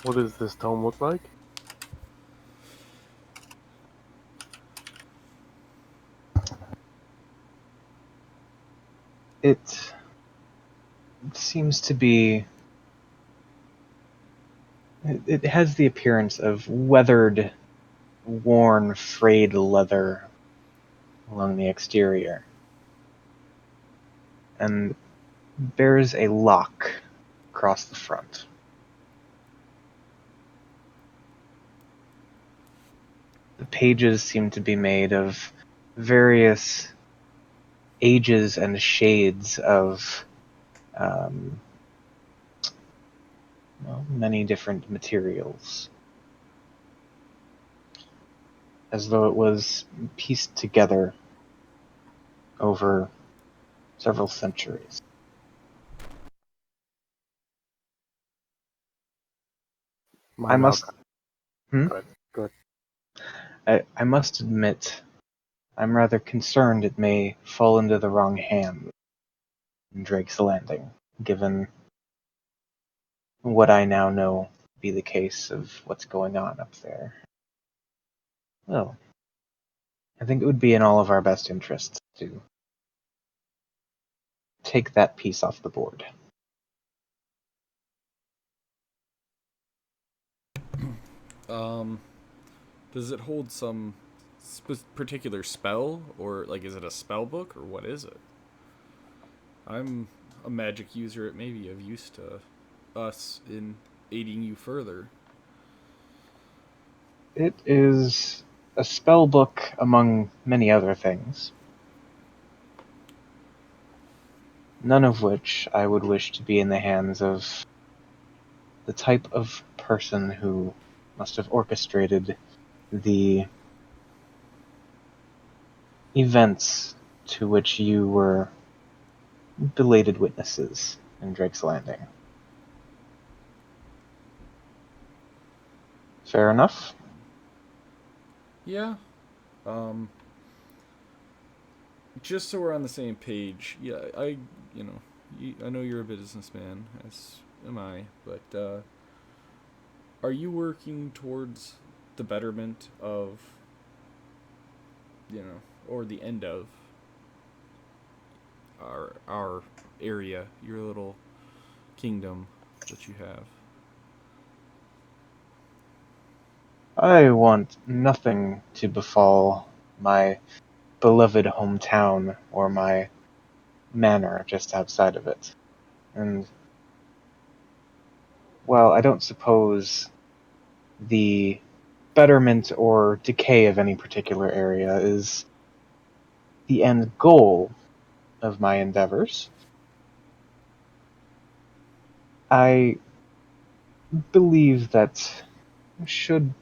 What does this tome look like?
It seems to be. It has the appearance of weathered, worn, frayed leather along the exterior, and bears a lock across the front. The pages seem to be made of various ages and shades of many different materials, as though it was pieced together over several centuries. I must. Hmm?
Good.
I must admit, I'm rather concerned it may fall into the wrong hands in Drake's Landing, given what I now know to be the case of what's going on up there. Well, I think it would be in all of our best interests to take that piece off the board.
Does it hold some particular spell, or like, is it a spell book, or what is it? I'm a magic user. It may be of use to us in aiding you further.
It is a spell book among many other things. None of which I would wish to be in the hands of the type of person who must have orchestrated the events to which you were belated witnesses in Drake's Landing. Fair enough?
Yeah. Just so we're on the same page. Yeah, I know you're a businessman, as am I, but are you working towards the betterment of, or the end of our area, your little kingdom that you have?
I want nothing to befall my beloved hometown or my manor just outside of it. And, well, I don't suppose the betterment or decay of any particular area is the end goal of my endeavors. I believe that should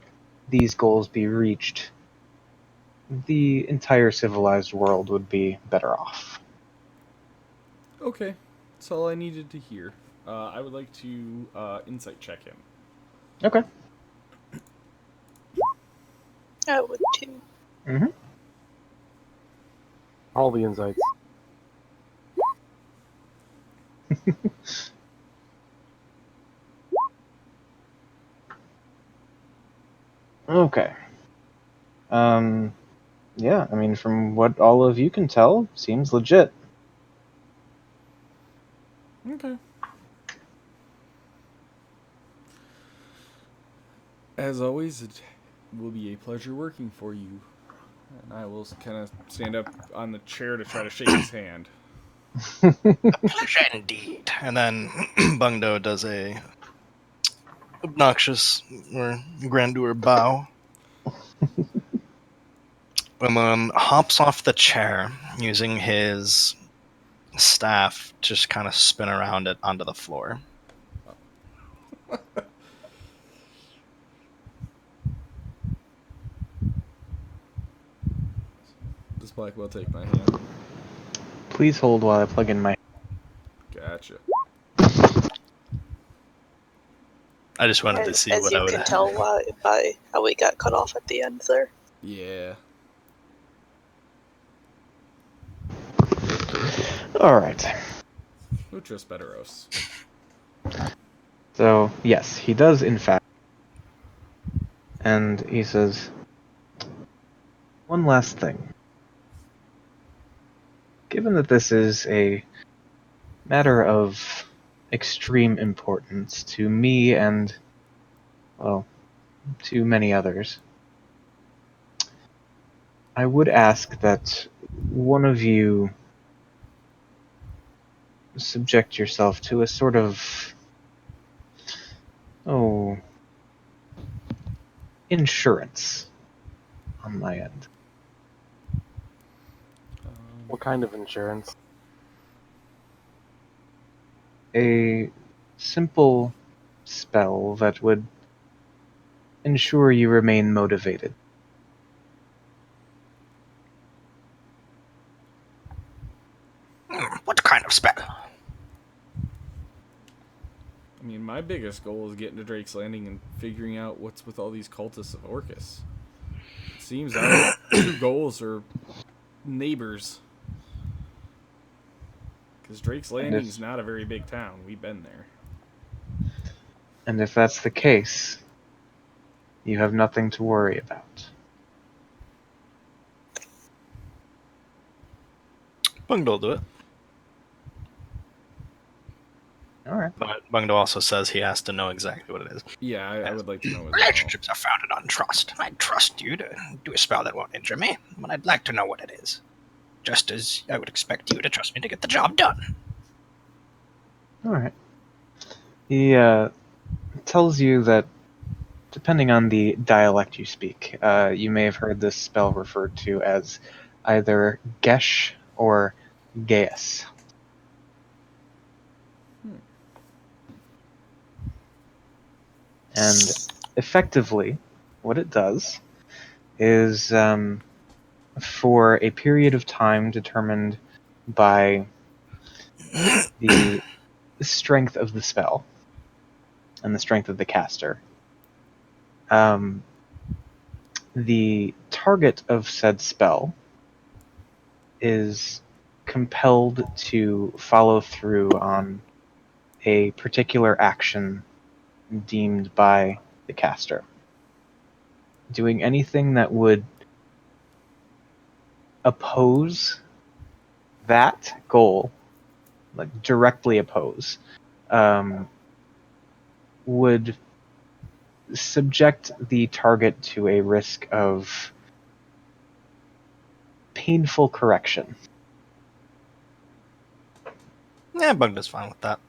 these goals be reached, the entire civilized world would be better off.
Okay, that's all I needed to hear. I would like to insight check him.
Okay.
I would too.
Mm-hmm.
All the insights.
Okay. Yeah, I mean, from what all of you can tell, seems legit.
Okay. As always, it will be a pleasure working for you. And I will kind of stand up on the chair to try to shake his hand.
Pleasure indeed. And then Bungdo does a obnoxious or grandeur bow. And then hops off the chair using his staff, just kind of spin around it onto the floor.
Does Blackwell take my hand?
Please hold while I plug in my...
Gotcha.
I just wanted to see
As
what
you
I would.
can tell by how we got cut off at the end there.
Yeah.
Alright.
Muchos Betteros.
So, yes, he does, in fact. And he says, one last thing. Given that this is a matter of extreme importance to me and, well, to many others, I would ask that one of you subject yourself to a sort of, insurance on my end.
What kind of insurance?
A simple spell that would ensure you remain motivated.
What kind of spell?
I mean, my biggest goal is getting to Drake's Landing and figuring out what's with all these cultists of Orcus. It seems our two goals are neighbors. Because Drake's Landing's not a very big town. We've been there.
And if that's the case, you have nothing to worry about.
Bungdo will do it.
All right.
But Bungdo also says he has to know exactly what it is.
Yeah, I would like to know as well.
Relationships are founded on trust. I trust you to do a spell that won't injure me, but I'd like to know what it is. Just as I would expect you to trust me to get the job done.
All right. He tells you that, depending on the dialect you speak, you may have heard this spell referred to as either Gesh or Geas. And effectively, what it does is, for a period of time determined by the strength of the spell and the strength of the caster, the target of said spell is compelled to follow through on a particular action deemed by the caster. Doing anything that would oppose that goal, like directly oppose, would subject the target to a risk of painful correction.
Yeah, Bungdo's fine with that.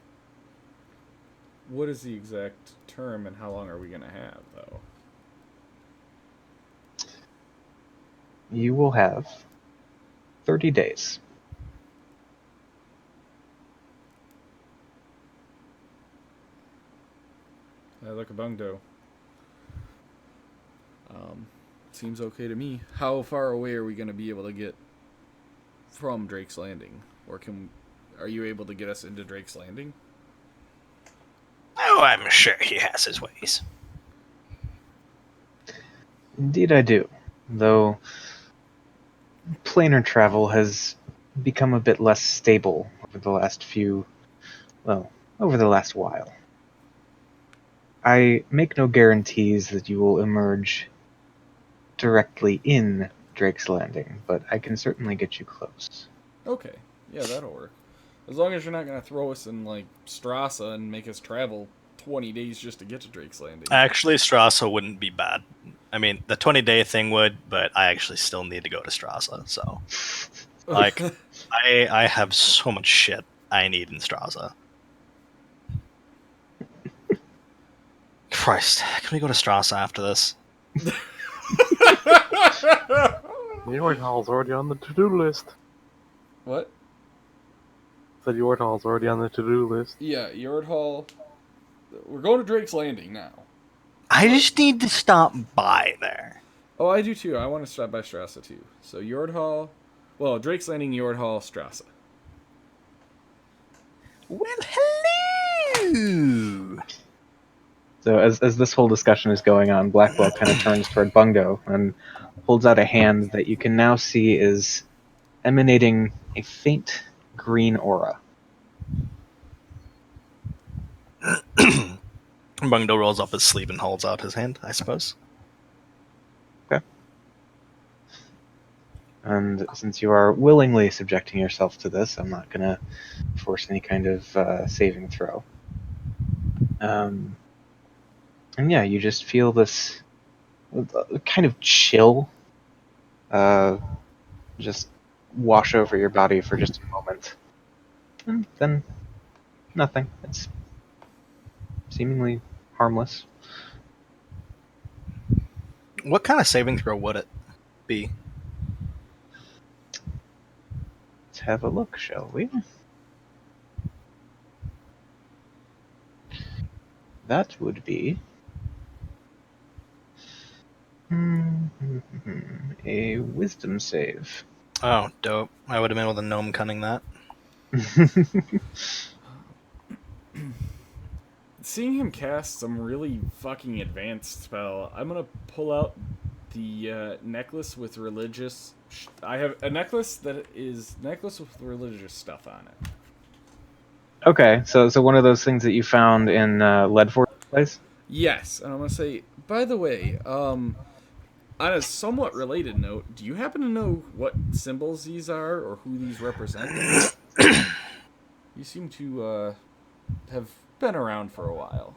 What is the exact term, and how long are we gonna have, though?
You will have 30 days.
I look at Bungdo. Seems okay to me. How far away are we gonna be able to get from Drake's Landing, or are you able to get us into Drake's Landing?
Oh, I'm sure he has his ways.
Indeed I do, though planar travel has become a bit less stable over the last while. I make no guarantees that you will emerge directly in Drake's Landing, but I can certainly get you close.
Okay, yeah, that'll work. As long as you're not gonna throw us in like Strassa and make us travel 20 days just to get to Drake's Landing.
Actually, Strassa wouldn't be bad. I mean, the 20-day thing would, but I actually still need to go to Strassa, so... Like, I have so much shit I need in Strassa. Christ, can we go to Strassa after this?
Yordhal's already on the to-do list.
What?
Said Yordhal's already on the to-do list.
Yeah, Yordhall. We're going to Drake's Landing now.
I just need to stop by there.
Oh, I do too. I want to stop by Strassa too. So Yordhall, well, Drake's Landing, Yordhall, Strassa.
Well, hello!
So as this whole discussion is going on, Blackwell kind of turns toward Bungo and holds out a hand that you can now see is emanating a faint green aura.
Bungdo rolls up his sleeve and holds out his hand, I suppose.
Okay. And since you are willingly subjecting yourself to this, I'm not going to force any kind of saving throw. And yeah, you just feel this kind of chill just wash over your body for just a moment. And then nothing. It's seemingly harmless.
What kind of saving throw would it be?
Let's have a look, shall we? That would be a wisdom save.
Oh, dope. I would have been able to gnome cunning that.
Seeing him cast some really fucking advanced spell, I'm gonna pull out the necklace with religious. I have a necklace that is necklace with religious stuff on it.
Okay, so one of those things that you found in Ledford's place?
Yes, and I'm gonna say, by the way, on a somewhat related note, do you happen to know what symbols these are or who these represent? You seem to have been around for a while.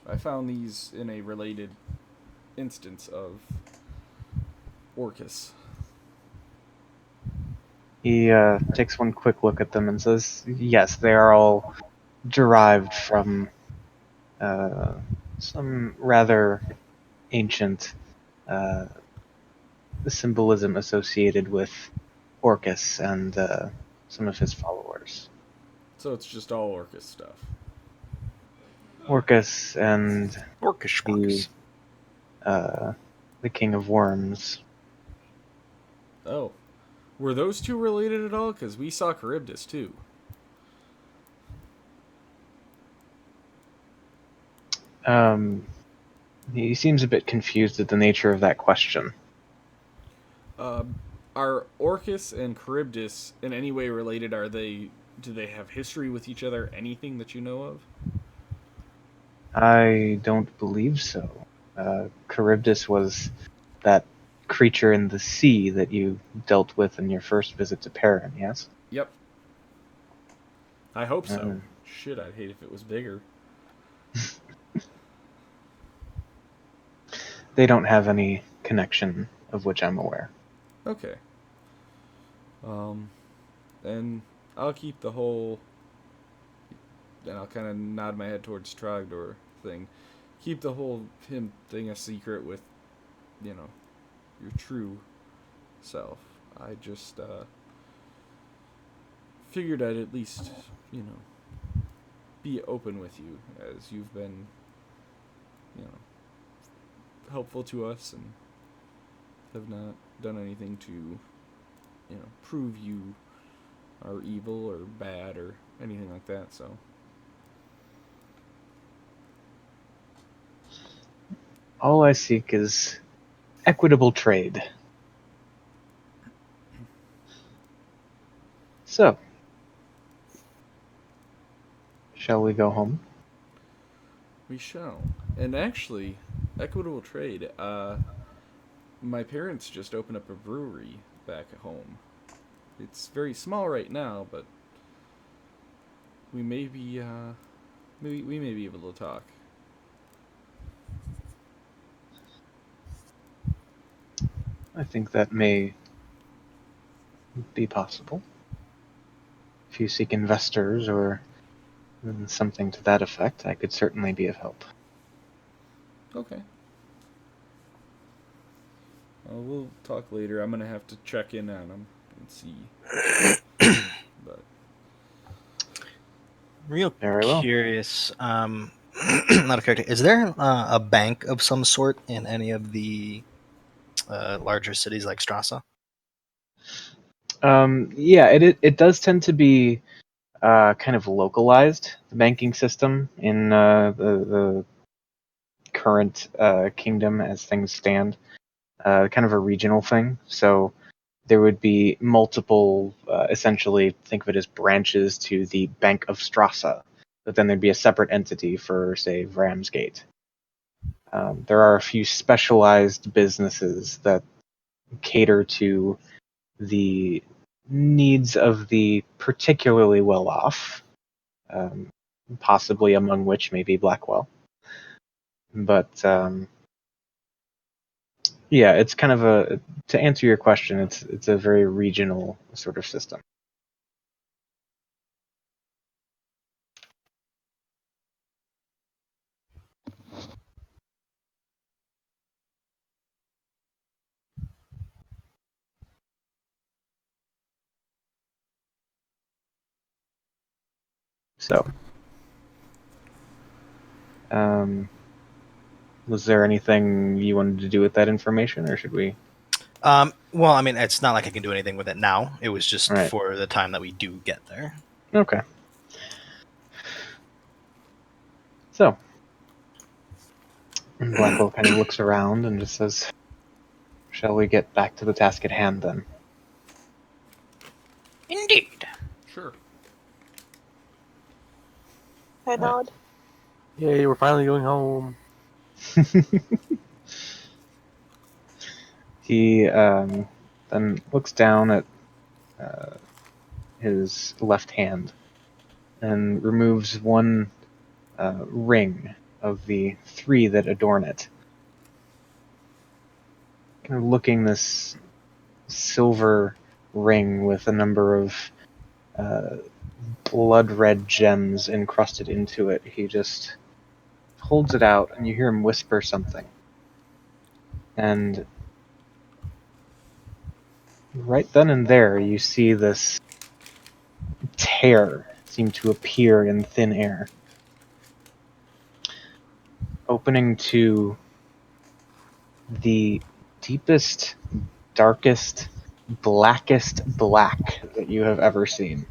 I found these in a related instance of Orcus.
He takes one quick look at them and says, yes, they are all derived from some rather ancient symbolism associated with Orcus and some of his followers.
So it's just all Orcus stuff.
Orcus and
Orcish
the
Orcus.
the King of Worms.
Oh. Were those two related at all? Because we saw Charybdis too.
He seems a bit confused at the nature of that question.
Are Orcus and Charybdis in any way related? Do they have history with each other? Anything that you know of?
I don't believe so. Charybdis was that creature in the sea that you dealt with in your first visit to Perrin, yes?
Yep. I hope so.
Mm.
Shit, I'd hate if it was bigger.
They don't have any connection of which I'm aware.
Okay. And I'll keep the whole. And I'll kind of nod my head towards Trogdor thing. Keep the whole him thing a secret with, your true self. I just figured I'd at least, be open with you as you've been, helpful to us and have not done anything to, prove you are evil or bad or anything like that, so.
All I seek is equitable trade. So, shall we go home?
We shall. And actually, equitable trade, my parents just opened up a brewery back at home. It's very small right now, but we may be, we may be able to talk.
I think that may be possible. If you seek investors or something to that effect, I could certainly be of help.
Okay. We'll talk later. I'm gonna have to check in on them and see. But
Real
Very well.
curious. Not a character. Is there a bank of some sort in any of the larger cities like Strassa?
Yeah, it does tend to be kind of localized, the banking system in the current kingdom as things stand. Kind of a regional thing. So there would be multiple, essentially, think of it as branches to the Bank of Strassa, but then there'd be a separate entity for, say, Ramsgate. There are a few specialized businesses that cater to the needs of the particularly well off, possibly among which may be Blackwell. But yeah, it's kind of to answer your question, it's a very regional sort of system. So, was there anything you wanted to do with that information, or should we?
Well, I mean, it's not like I can do anything with it now. It was just
Right.
for the time that we do get there.
Okay. So, Blackwell kind of looks around and just says, "Shall we get back to the task at hand then?"
Indeed.
sure.
I nod.
Yay, we're finally going home.
He then looks down at his left hand and removes one ring of the 3 that adorn it. Kind of looking this silver ring with a number of blood red gems encrusted into it. He just holds it out, and you hear him whisper something. And right then and there, you see this tear seem to appear in thin air, opening to the deepest, darkest, blackest black that you have ever seen.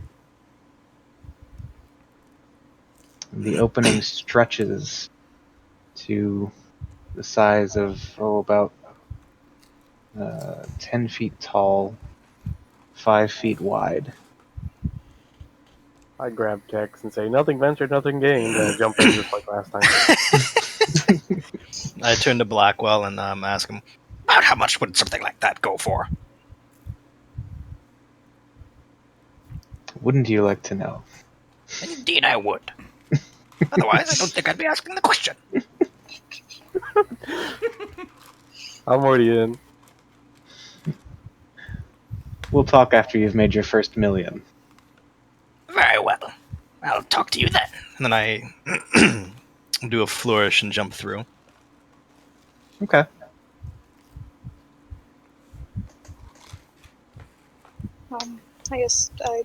The opening stretches to the size of, about 10 feet tall, 5 feet wide.
I grab Tex and say, "Nothing ventured, nothing gained," and I jump in just like last time.
I turn to Blackwell and ask him, about how much would something like that go for?
Wouldn't you like to know?
Indeed I would. Otherwise, I don't think I'd be asking the question.
I'm already in.
We'll talk after you've made your first million.
Very well. I'll talk to you then. And then I do a flourish and jump through.
Okay.
I guess I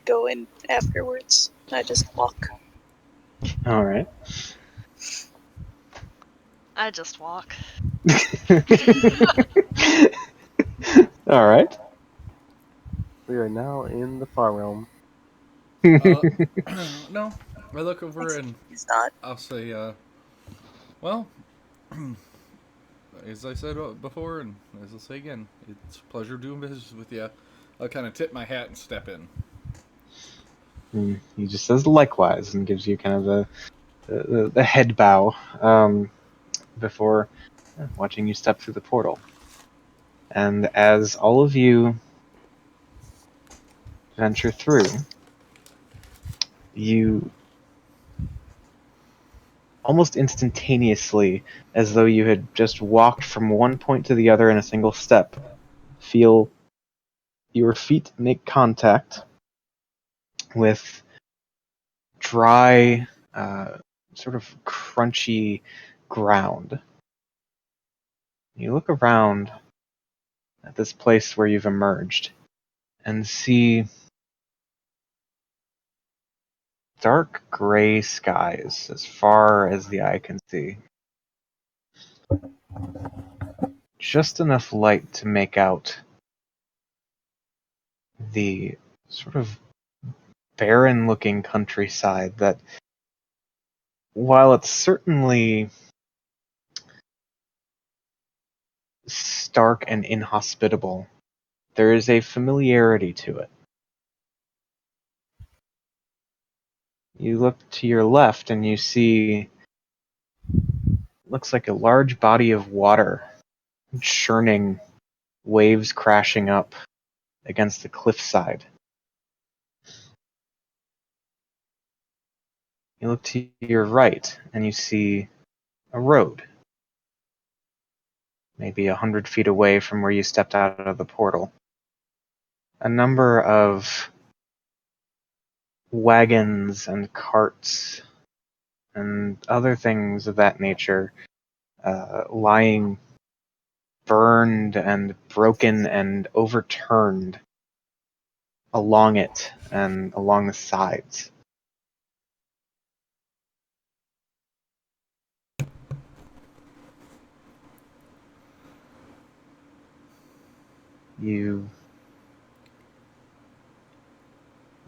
go in afterwards. I just walk.
Alright.
I just walk.
Alright.
We are now in the far realm.
No, I look over and
He's not.
I'll say, well, as I said before, and as I'll say again, it's a pleasure doing business with you. I'll kind of tip my hat and step in.
He just says likewise and gives you kind of the head bow before watching you step through the portal. And as all of you venture through, you almost instantaneously, as though you had just walked from one point to the other in a single step, feel your feet make contact with dry, sort of crunchy ground. You look around at this place where you've emerged and see dark gray skies as far as the eye can see. Just enough light to make out the sort of barren looking countryside that, while it's certainly stark and inhospitable, there is a familiarity to it. You look to your left and you see, looks like a large body of water churning, waves crashing up against the cliffside. You look to your right and you see a road, maybe 100 feet away from where you stepped out of the portal. A number of wagons and carts and other things of that nature lying burned and broken and overturned along it and along the sides. You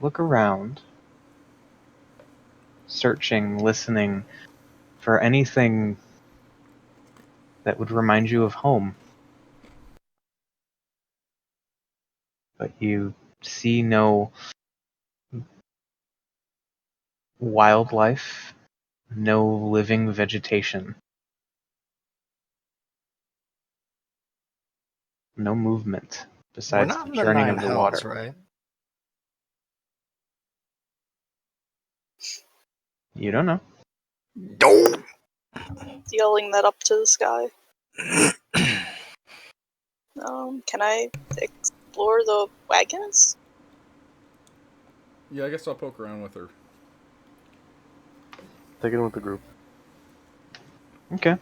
look around, searching, listening for anything that would remind you of home. But you see no wildlife, no living vegetation, no movement
We're
besides
not
the
in the
churning
Nine
of the
Hells,
water.
right?
You don't know.
Yelling that up to the sky. Can I explore the wagons?
Yeah, I guess I'll poke around with her.
Take it with the group.
Okay.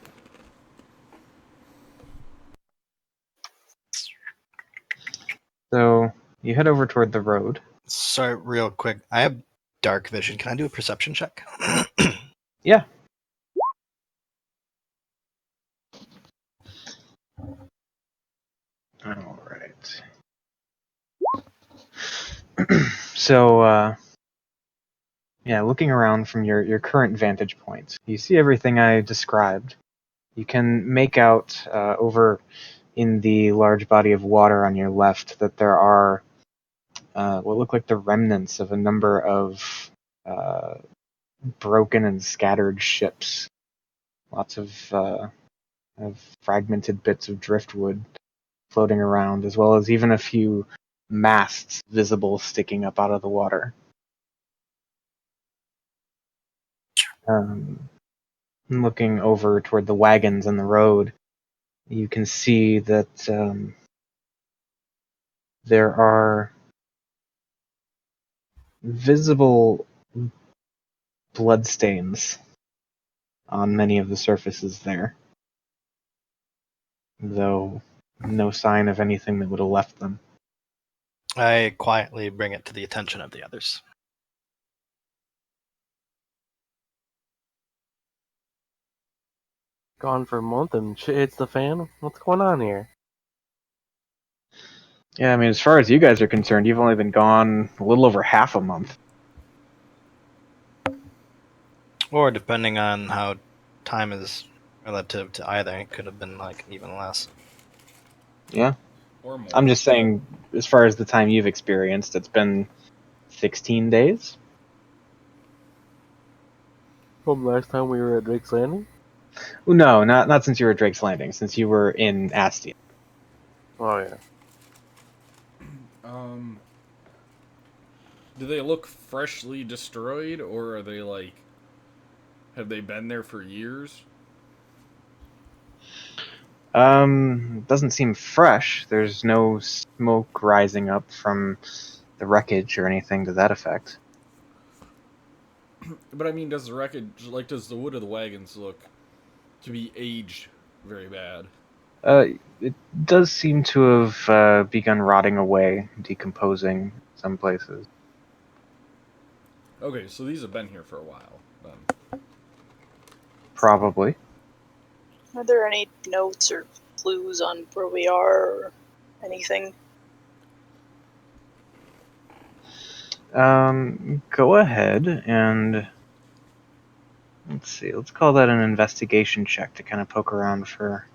So you head over toward the road.
Sorry, real quick. I have dark vision. Can I do a perception check?
Yeah. All right. So, yeah, looking around from your current vantage point, you see everything I described. You can make out over in the large body of water on your left that there are what look like the remnants of a number of broken and scattered ships. Lots of fragmented bits of driftwood floating around, as well as even a few masts visible sticking up out of the water. Looking over toward the wagons and the road, you can see that there are visible bloodstains on many of the surfaces there, though no sign of anything that would have left them.
I quietly bring it to the attention of the others.
Gone for a month and shit hits the fan? What's going on here?
Yeah, I mean, as far as you guys are concerned, you've only been gone a little over half a month.
Or depending on how time is relative to either, it could have been like even less.
Yeah.
Or more.
I'm just saying, as far as the time you've experienced, it's been 16 days?
From last time we were at Drake's Landing?
No, not since you were at Drake's Landing, since you were in Astia.
Oh yeah.
Do they look freshly destroyed, or are they like... Have they been there for years?
Doesn't seem fresh. There's no smoke rising up from the wreckage or anything to that effect.
But I mean, does the wreckage... Like, does the wood of the wagons look to be aged very bad?
It does seem to have begun rotting away, decomposing in some places.
Okay, so these have been here for a while, then.
Probably.
Are there any notes or clues on where we are or anything?
Go ahead and let's see. Let's call that an investigation check to kind of poke around for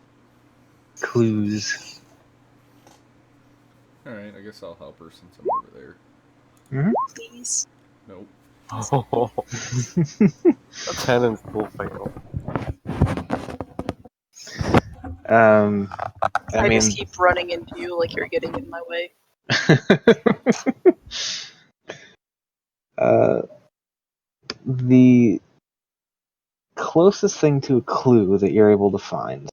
clues.
Alright, I guess I'll help her since I'm over there.
Please.
Nope.
Oh, a 10 and full fail.
I mean,
just keep running into you like you're getting in my way.
the closest thing to a clue that you're able to find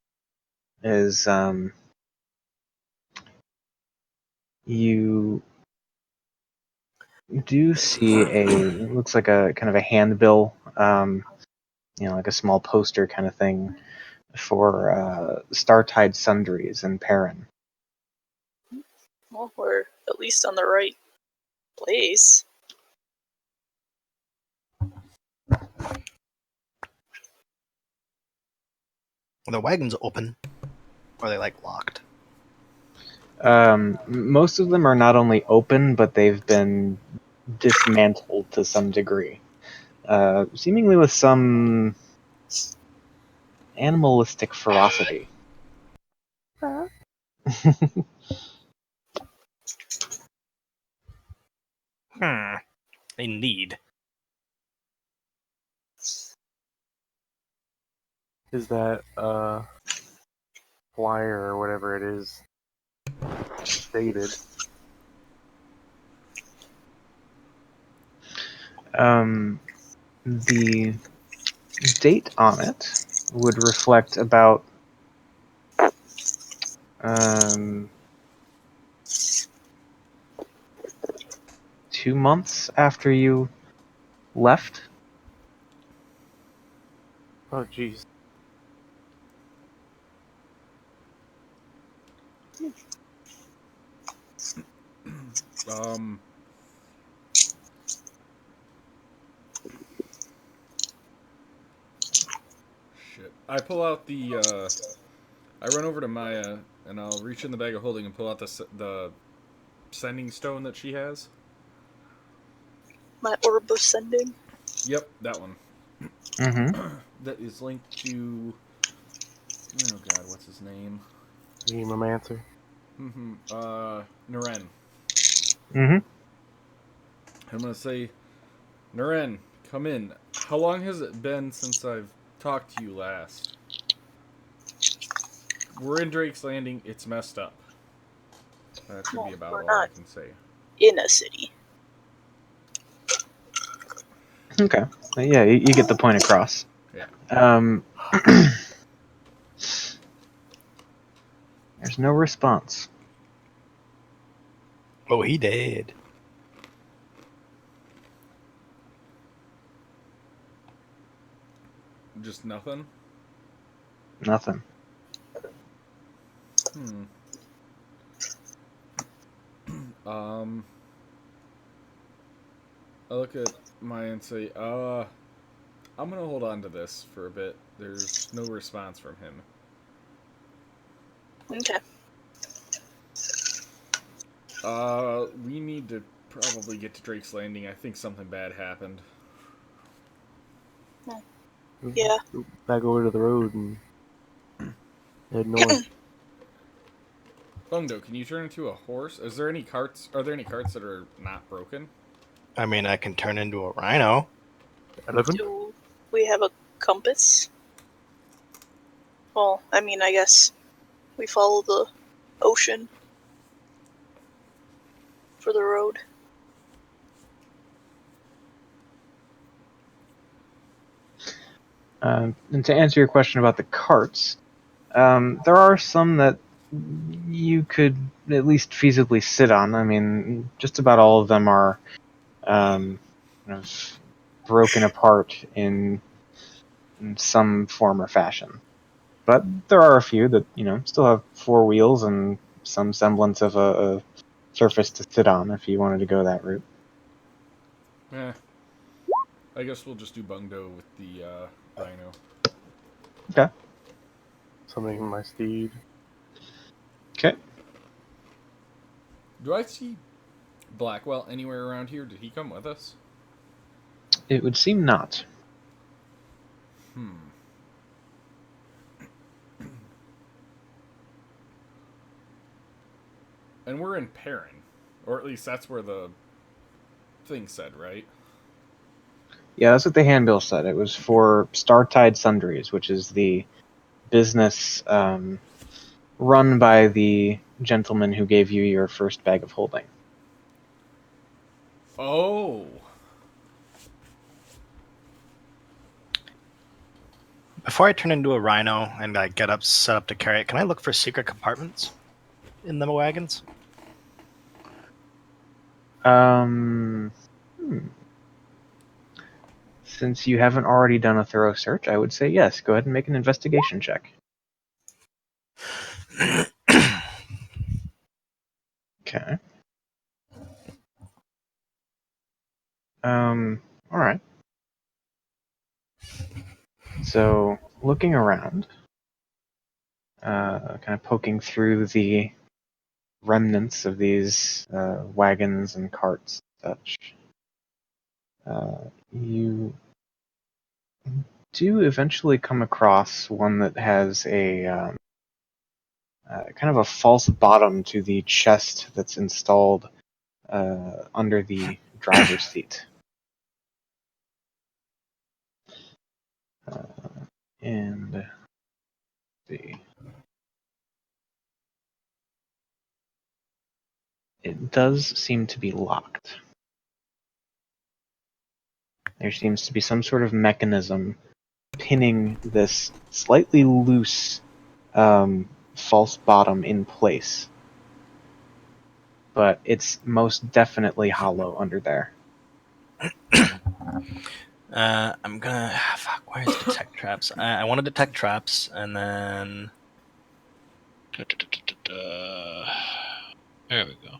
is you do see looks like a kind of a handbill, like a small poster kind of thing for Startide Sundries in Perrin.
Well, we're at least on the right place.
Are the wagons open? Or are they like locked?
Most of them are not only open, but they've been dismantled to some degree. Seemingly with some animalistic ferocity.
Indeed.
Is that flyer or whatever it is dated?
The date on it would reflect about um, 2 months after you left.
Oh, jeez.
Um. Shit. I pull out the. I run over to Maya and I'll reach in the bag of holding and pull out the sending stone that she has.
My orb of sending.
Yep, that one.
Mm-hmm.
That is linked to. Oh god, what's his name?
Hemomancer.
Naren.
Mm-hmm.
I'm gonna say, Naren, come in. How long has it been since I've talked to you last? We're in Drake's Landing. It's messed up. That should be
Well,
about
we're
all I
not
can say.
in a city.
Okay. Yeah, you get the point across.
Yeah.
There's no response.
Oh, he did.
Just nothing?
Nothing.
Um, I look at Maya and say, I'm gonna hold on to this for a bit. There's no response from him.
Okay.
We need to probably get to Drake's Landing. I think something bad happened.
Yeah.
Back over to the road and head north.
Bungdo, can you turn into a horse? Is there any carts? Are there any carts that are not broken?
I mean, I can turn into a rhino.
Elephant?
Do we have a compass? Well, I mean, I guess we follow the ocean for the road.
And to answer your question about the carts, there are some that you could at least feasibly sit on. I mean, just about all of them are kind of broken apart in some form or fashion. But there are a few that still have 4 wheels and some semblance of a surface to sit on if you wanted to go that route.
Eh. I guess we'll just do Bungdo with the rhino.
Okay.
Summoning my steed.
Okay.
Do I see Blackwell anywhere around here? Did he come with us?
It would seem not.
And we're in Perrin. Or at least that's where the thing said, right?
Yeah, that's what the handbill said. It was for Startide Sundries, which is the business run by the gentleman who gave you your first bag of holding.
Oh!
Before I turn into a rhino and I get up, set up to carry it, can I look for secret compartments in the wagons?
Since you haven't already done a thorough search, I would say yes. Go ahead and make an investigation check. Okay. All right. So, looking around, kind of poking through the remnants of these wagons and carts and such, you do eventually come across one that has a kind of a false bottom to the chest that's installed under the driver's seat. And let's see. It does seem to be locked. there seems to be some sort of mechanism pinning this slightly loose false bottom in place. But it's most definitely hollow under there.
I'm gonna. Fuck, where's detect traps? I want to detect traps, and then.
There we go.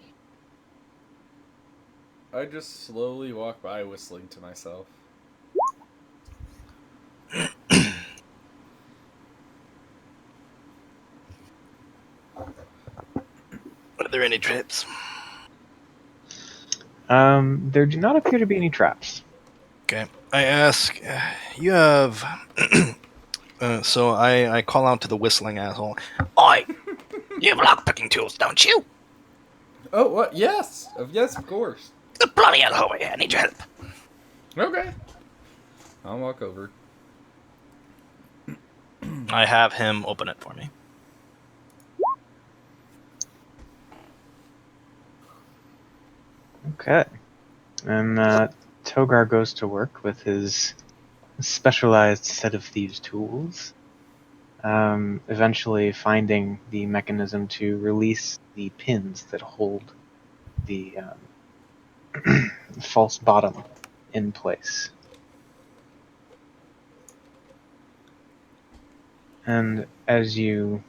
I just slowly walk by whistling to myself.
Are there any traps?
There do not appear to be any traps.
Okay. I ask, you have. So I call out to the whistling asshole. Oi! You have lockpicking tools, don't you?
Oh, what? Yes! Yes, of course.
The bloody hell over here. I need your help.
Okay. I'll walk over.
I have him open it for me.
Okay. And Togar goes to work with his specialized set of thieves' tools, eventually finding the mechanism to release the pins that hold the false bottom in place. And as you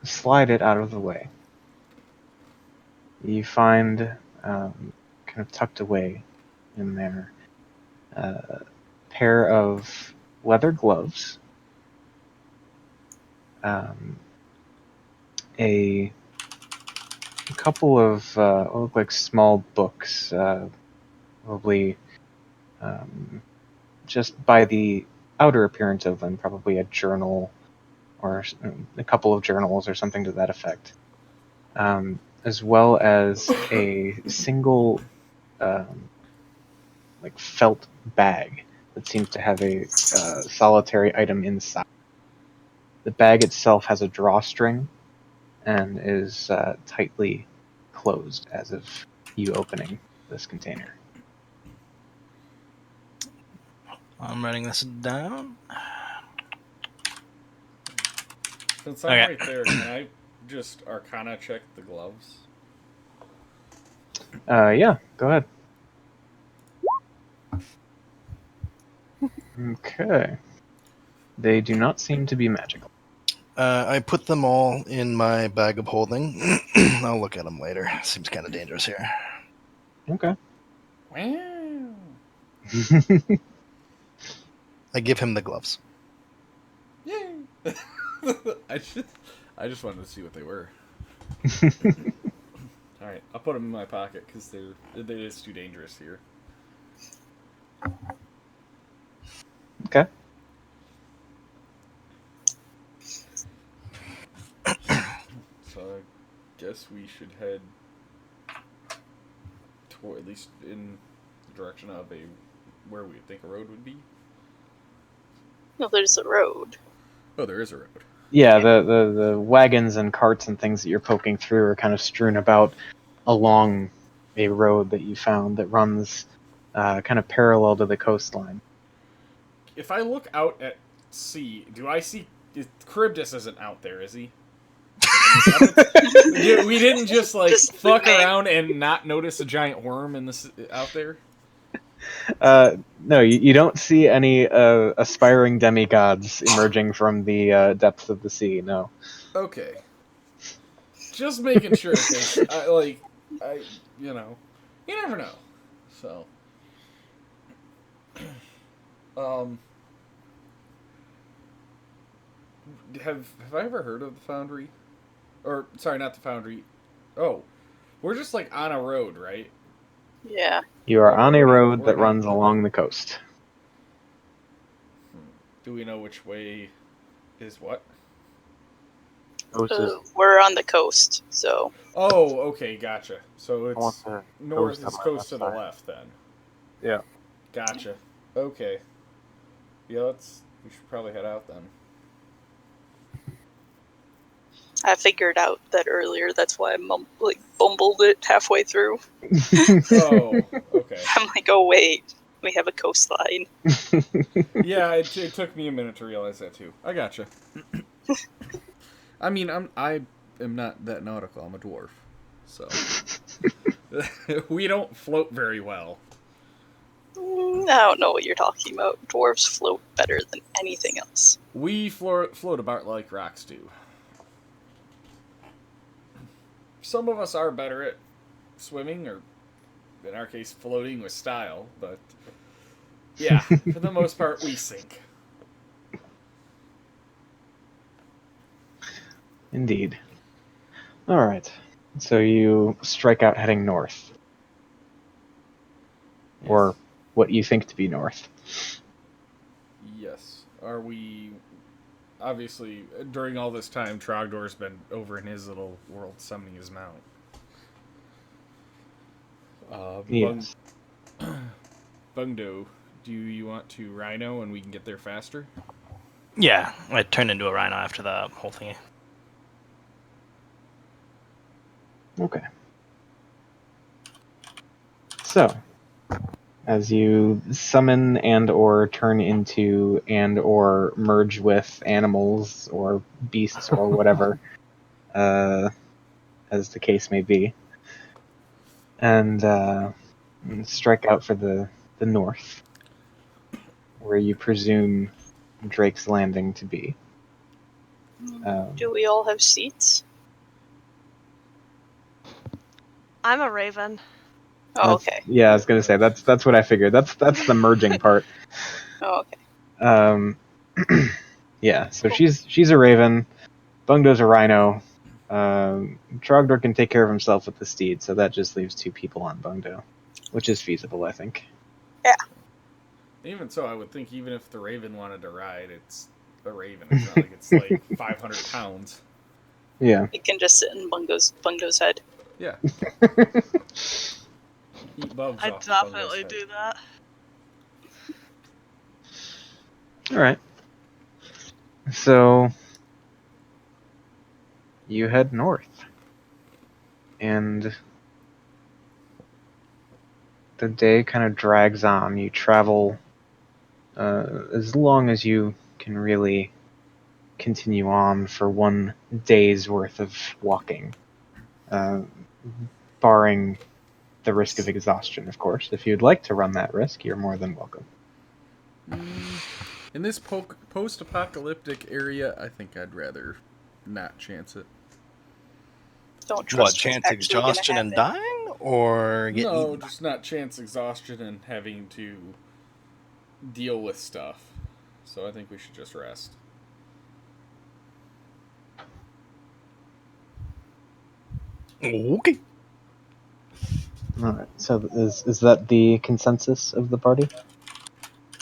slide it out of the way, you find, kind of tucked away in there, a pair of leather gloves, a couple of what look like small books, probably just by the outer appearance of them, probably a journal or a couple of journals or something to that effect, as well as a single like felt bag that seems to have a solitary item inside. The bag itself has a drawstring and is tightly closed as of you opening this container.
I'm writing this down.
Since I'm
Okay.
right there, can I just Arcana check the gloves?
Yeah, go ahead. Okay. They do not seem to be magical.
I put them all in my bag of holding. I'll look at them later. Seems kind of dangerous here.
Okay.
Wow.
I give him the gloves.
Yay! I just wanted to see what they were. All right, I'll put them in my pocket because they're just too dangerous here.
Okay.
So I guess we should head toward, at least in the direction of where we think a road would be.
No, there's a road.
Oh, there is a road.
Yeah, the wagons and carts and things that you're poking through are kind of strewn about along a road that you found that runs kind of parallel to the coastline.
If I look out at sea, do I see... Charybdis isn't out there, is he? We didn't just, like,
Just
fuck
make-
around and not notice a giant worm out there?
No, you don't see any aspiring demigods emerging from the depths of the sea, no.
Okay. Just making sure, because, you know, you never know. So, have I ever heard of the Foundry? Or, sorry, not the Foundry. Oh, we're just, like, on a road, right?
Yeah.
You are on a road
We're
that
not-
runs along the coast.
Do we know which way is what?
Coast is,
We're on the coast, so
Oh, okay, gotcha. So
I want
it's
the
north,
coast on
it's
my
coast to the
left side.
left, then.
Yeah.
Gotcha. Okay. Yeah, we should probably head out then.
I figured out that earlier. That's why I bumbled it halfway through.
Oh, okay.
I'm like, oh wait, We have a coastline.
Yeah, it took me a minute to realize that too. I gotcha. I mean, I am not that nautical. I'm a dwarf, so we don't float very well.
I don't know what you're talking about. Dwarves float better than anything else.
We float about like rocks do. Some of us are better at swimming, or in our case, floating with style, but yeah, for the most part, we sink.
Indeed. All right. So you strike out heading north, or what you think to be north.
Yes. Are we... Obviously, during all this time, Trogdor's been over in his little world summoning his mount.
Yes.
Bungdo, do you want to rhino and we can get there faster?
Yeah, I turned into a rhino after the whole thingy.
Okay. So, as you summon and or turn into and or merge with animals or beasts or whatever, as the case may be, and strike out for the north, where you presume Drake's Landing to be.
Do we all have seats?
I'm a raven.
Oh, okay.
Yeah, I was gonna say that's what I figured. That's the merging part.
Oh, okay.
Yeah. So she's a raven. Bungdo's a rhino. Trogdor can take care of himself with the steed, so that just leaves 2 people on Bungdo, which is feasible, I think.
Yeah.
Even so, I would think even if the raven wanted to ride, it's a raven. It's not like it's like 500 pounds.
Yeah.
It can just sit in Bungo's head.
Yeah. Eat bugs
I'd
off
definitely
Bungo's
do
head.
that.
All right. So you head north, and the day kind of drags on. You travel as long as you can really continue on for 1 day's worth of walking, barring the risk of exhaustion, of course. If you'd like to run that risk, you're more than welcome.
In this post-apocalyptic area, I think I'd rather not chance it.
Don't trust
What,
what's
chance
actually gonna
exhaustion and
happen.
dying? Or get
No,
eaten?
just not chance exhaustion and having to deal with stuff. So I think we should just rest.
Okay.
All right. So is that the consensus of the party?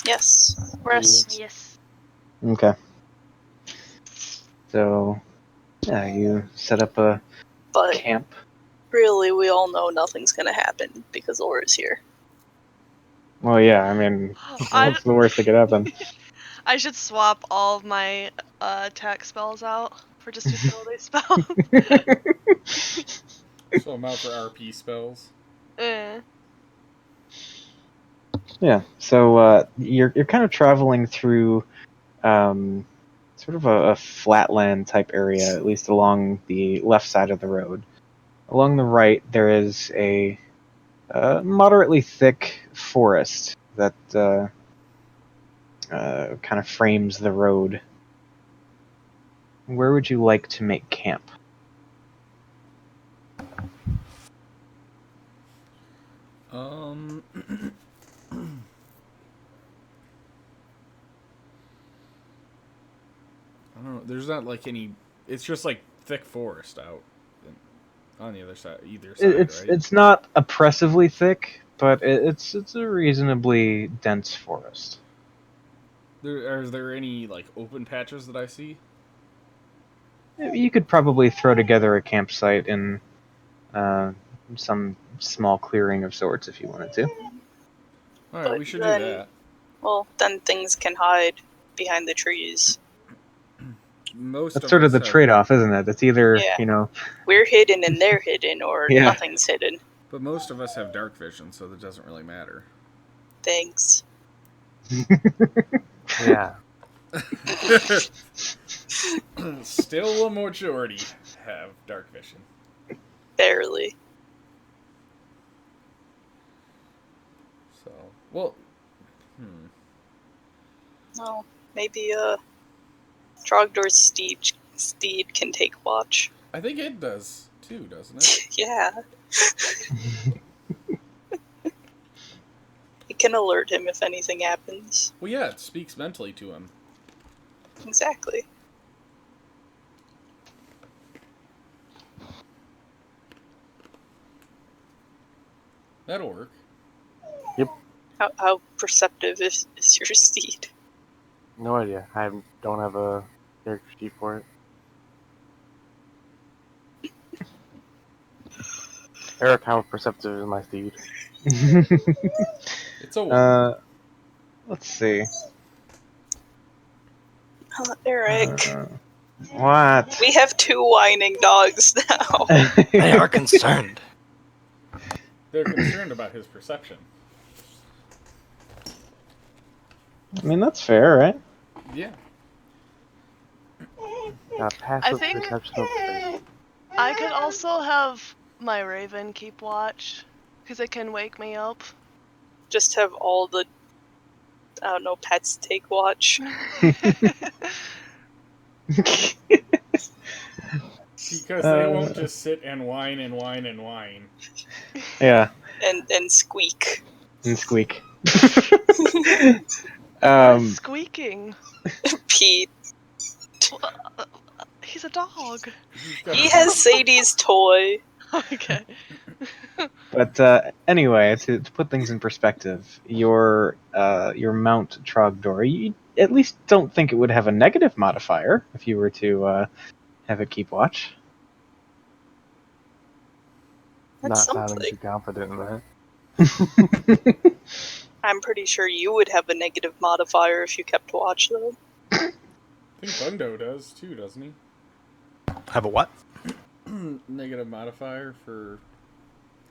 Yes. Rest.
Yes.
Okay. So, yeah, you set up a
But
camp.
really, we all know nothing's gonna happen because Aura's here.
Well, yeah, I mean, what's the worst that could happen?
I should swap all of my attack spells out for just utility spell.
So I'm out for RP spells.
Yeah, so you're kind of traveling through sort of a flatland type area, at least along the left side of the road. Along the right, there is a moderately thick forest that kind of frames the road. Where would you like to make camp?
I don't know. There's not like any. It's just like thick forest out on the other side, either side, right?
It's not oppressively thick, but it's a reasonably dense forest.
Is there any like open patches that I see?
You could probably throw together a campsite in some small clearing of sorts if you wanted to.
All right,
But
we should
then-
do that.
Well, then things can hide behind the trees.
That's sort of the trade-off, isn't it? It's either,
Yeah. We're hidden and they're hidden, or
Yeah.
nothing's hidden.
But most of us have dark vision, so that doesn't really matter.
Thanks.
Yeah.
Still a majority have dark vision.
Barely.
So, well,
No, maybe Trogdor's steed can take watch.
I think it does too, doesn't it?
Yeah. It can alert him if anything happens.
Well, yeah, it speaks mentally to him.
Exactly.
That'll work.
How perceptive is your steed?
No idea. I don't have a character sheet for it. Eric, how perceptive is my steed?
It's a one.
Let's see.
Eric,
What?
we have 2 whining dogs now.
They are concerned.
They're concerned about his perception.
I mean, that's fair, right?
Yeah.
Passive
think-
perception of space.
I could also have my raven keep watch, because it can wake me up.
Just have all the, I don't know, pets take watch.
Because they won't just sit and whine and whine and whine.
Yeah,
And squeak.
and squeak.
Squeaking.
Pete.
He's a dog.
He has Sadie's toy.
Okay.
But anyway, to put things in perspective, your mount Trogdor, you at least don't think it would have a negative modifier if you were to have it keep watch.
Not
That's
sounding
something.
too confident in that.
I'm pretty sure you would have a negative modifier if you kept watch, though.
I think Bundo does too, doesn't he?
Have a what?
Negative modifier for...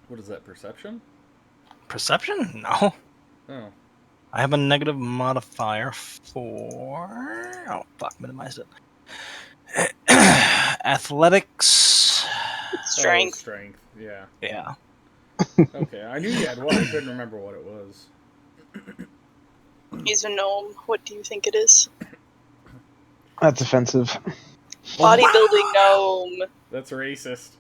What is that, perception?
Perception? No.
Oh.
I have a negative modifier for... Oh, fuck, minimized it. Athletics.
Strength.
Oh, strength, yeah.
Yeah.
Okay, I knew you had one, I couldn't remember what it was.
He's a gnome. What do you think it is?
That's offensive.
Bodybuilding gnome.
That's racist.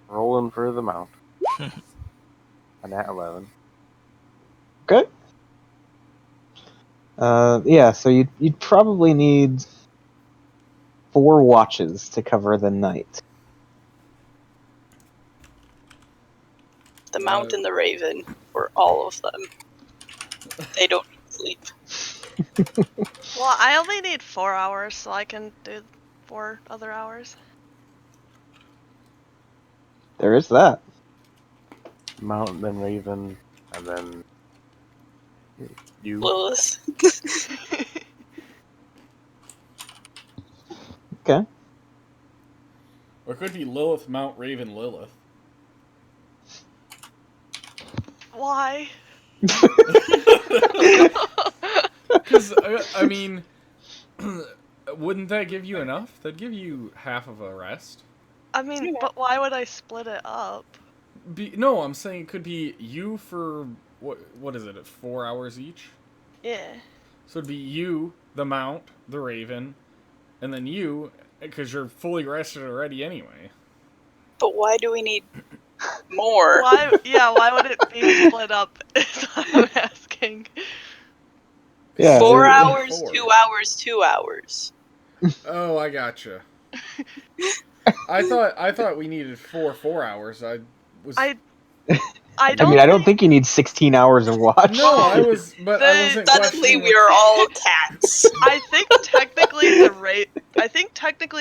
Rolling for the mount. And at 11.
Good. Yeah, so you'd probably need 4 watches to cover the night.
The Mount and the Raven, or all of them. They don't sleep.
Well, I only need 4 hours, so I can do 4 other hours.
There is that.
Mount, then Raven, and then you.
Lilith.
Okay.
Or it could be Lilith, Mount, Raven, Lilith.
Why?
Because, I mean, wouldn't that give you enough? That'd give you half of a rest.
I mean, but why would I split it up?
No, I'm saying it could be you for, what is it, 4 hours each?
Yeah.
So it'd be you, the Mount, the Raven, and then you, because you're fully rested already anyway.
But why do we need more?
Why? Yeah, why would it be split up? Is what I'm asking.
Yeah.
4
it-
hours,
4.
2 hours, 2 hours.
Oh, I gotcha. I thought we needed 4 hours. I
don't.
I mean, I don't think you need 16 hours of watch.
No, I wasn't
Suddenly
questioning
we are all cats.
I think technically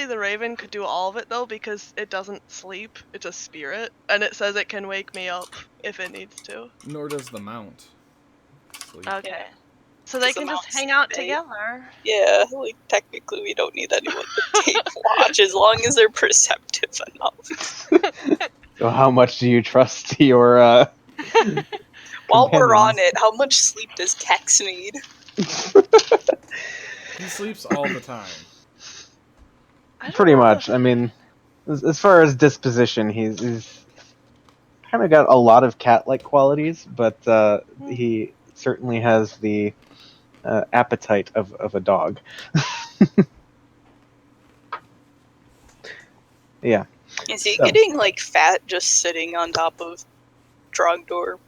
the Raven could do all of it though, because it doesn't sleep. It's a spirit, and it says it can wake me up if it needs to.
Nor does the Mount sleep.
Okay.
Yeah.
So they
Does the
can just
mouse
hang out
stay?
together.
Yeah, like technically we don't need anyone to take watch as long as they're perceptive enough.
So how much do you trust your
While we're on
companions.
it, how much sleep does Kex need?
He sleeps all the time.
I don't
Pretty
know
much. I mean, as far as disposition, he's kind of got a lot of cat-like qualities, but he certainly has the appetite of a dog. Yeah.
Is he
So.
getting like fat just sitting on top of Trogdor?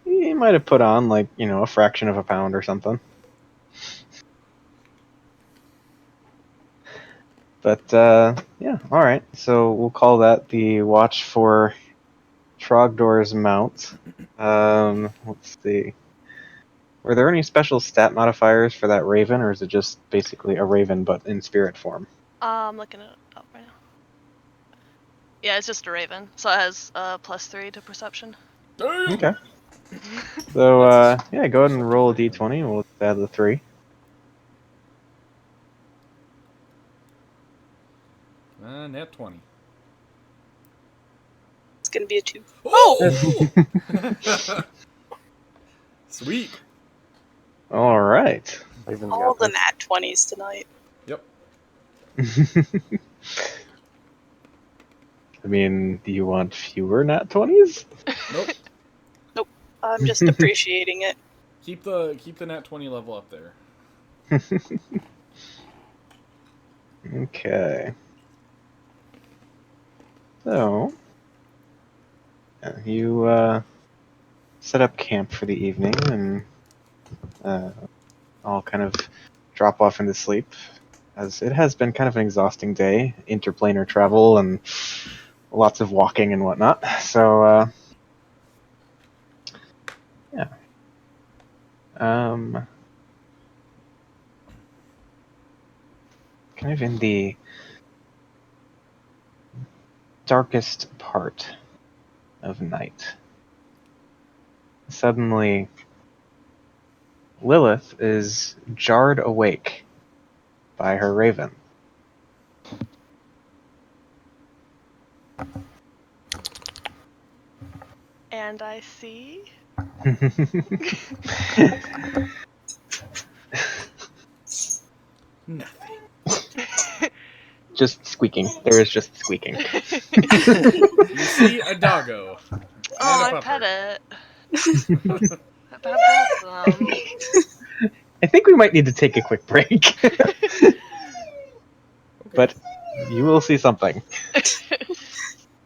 He might have put on, like, a fraction of a pound or something. But, yeah, alright. So we'll call that the watch for Trogdor's mount. Let's see. Were there any special stat modifiers for that raven, or is it just basically a raven but in spirit form?
I'm looking it up right now. Yeah, it's just a raven, so it has +3 to perception.
Damn!
Okay. So, yeah, go ahead and roll a d20. We'll add the 3.
Nat 20.
It's gonna be a 2.
Oh! Sweet.
Alright.
Raven's
All
got
the
this.
nat 20s tonight.
Yep.
I mean, do you want fewer nat 20s?
Nope.
I'm just appreciating it.
Keep the nat 20 level up there.
Okay. So, you set up camp for the evening and all kind of drop off into sleep, as it has been kind of an exhausting day, interplanar travel and lots of walking and whatnot. So, yeah. Kind of in the darkest part of night, suddenly Lilith is jarred awake by her raven.
And I see.
Nothing.
Just squeaking. There is just squeaking.
You see a doggo.
Oh,
And a
I pet
pupper.
it. I pet both of them.
I think we might need to take a quick break. But you will see something.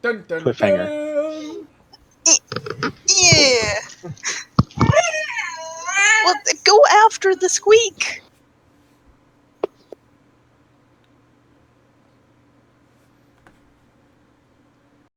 Dun, dun,
Cliffhanger.
dun.
Yeah! Well, go after the squeak!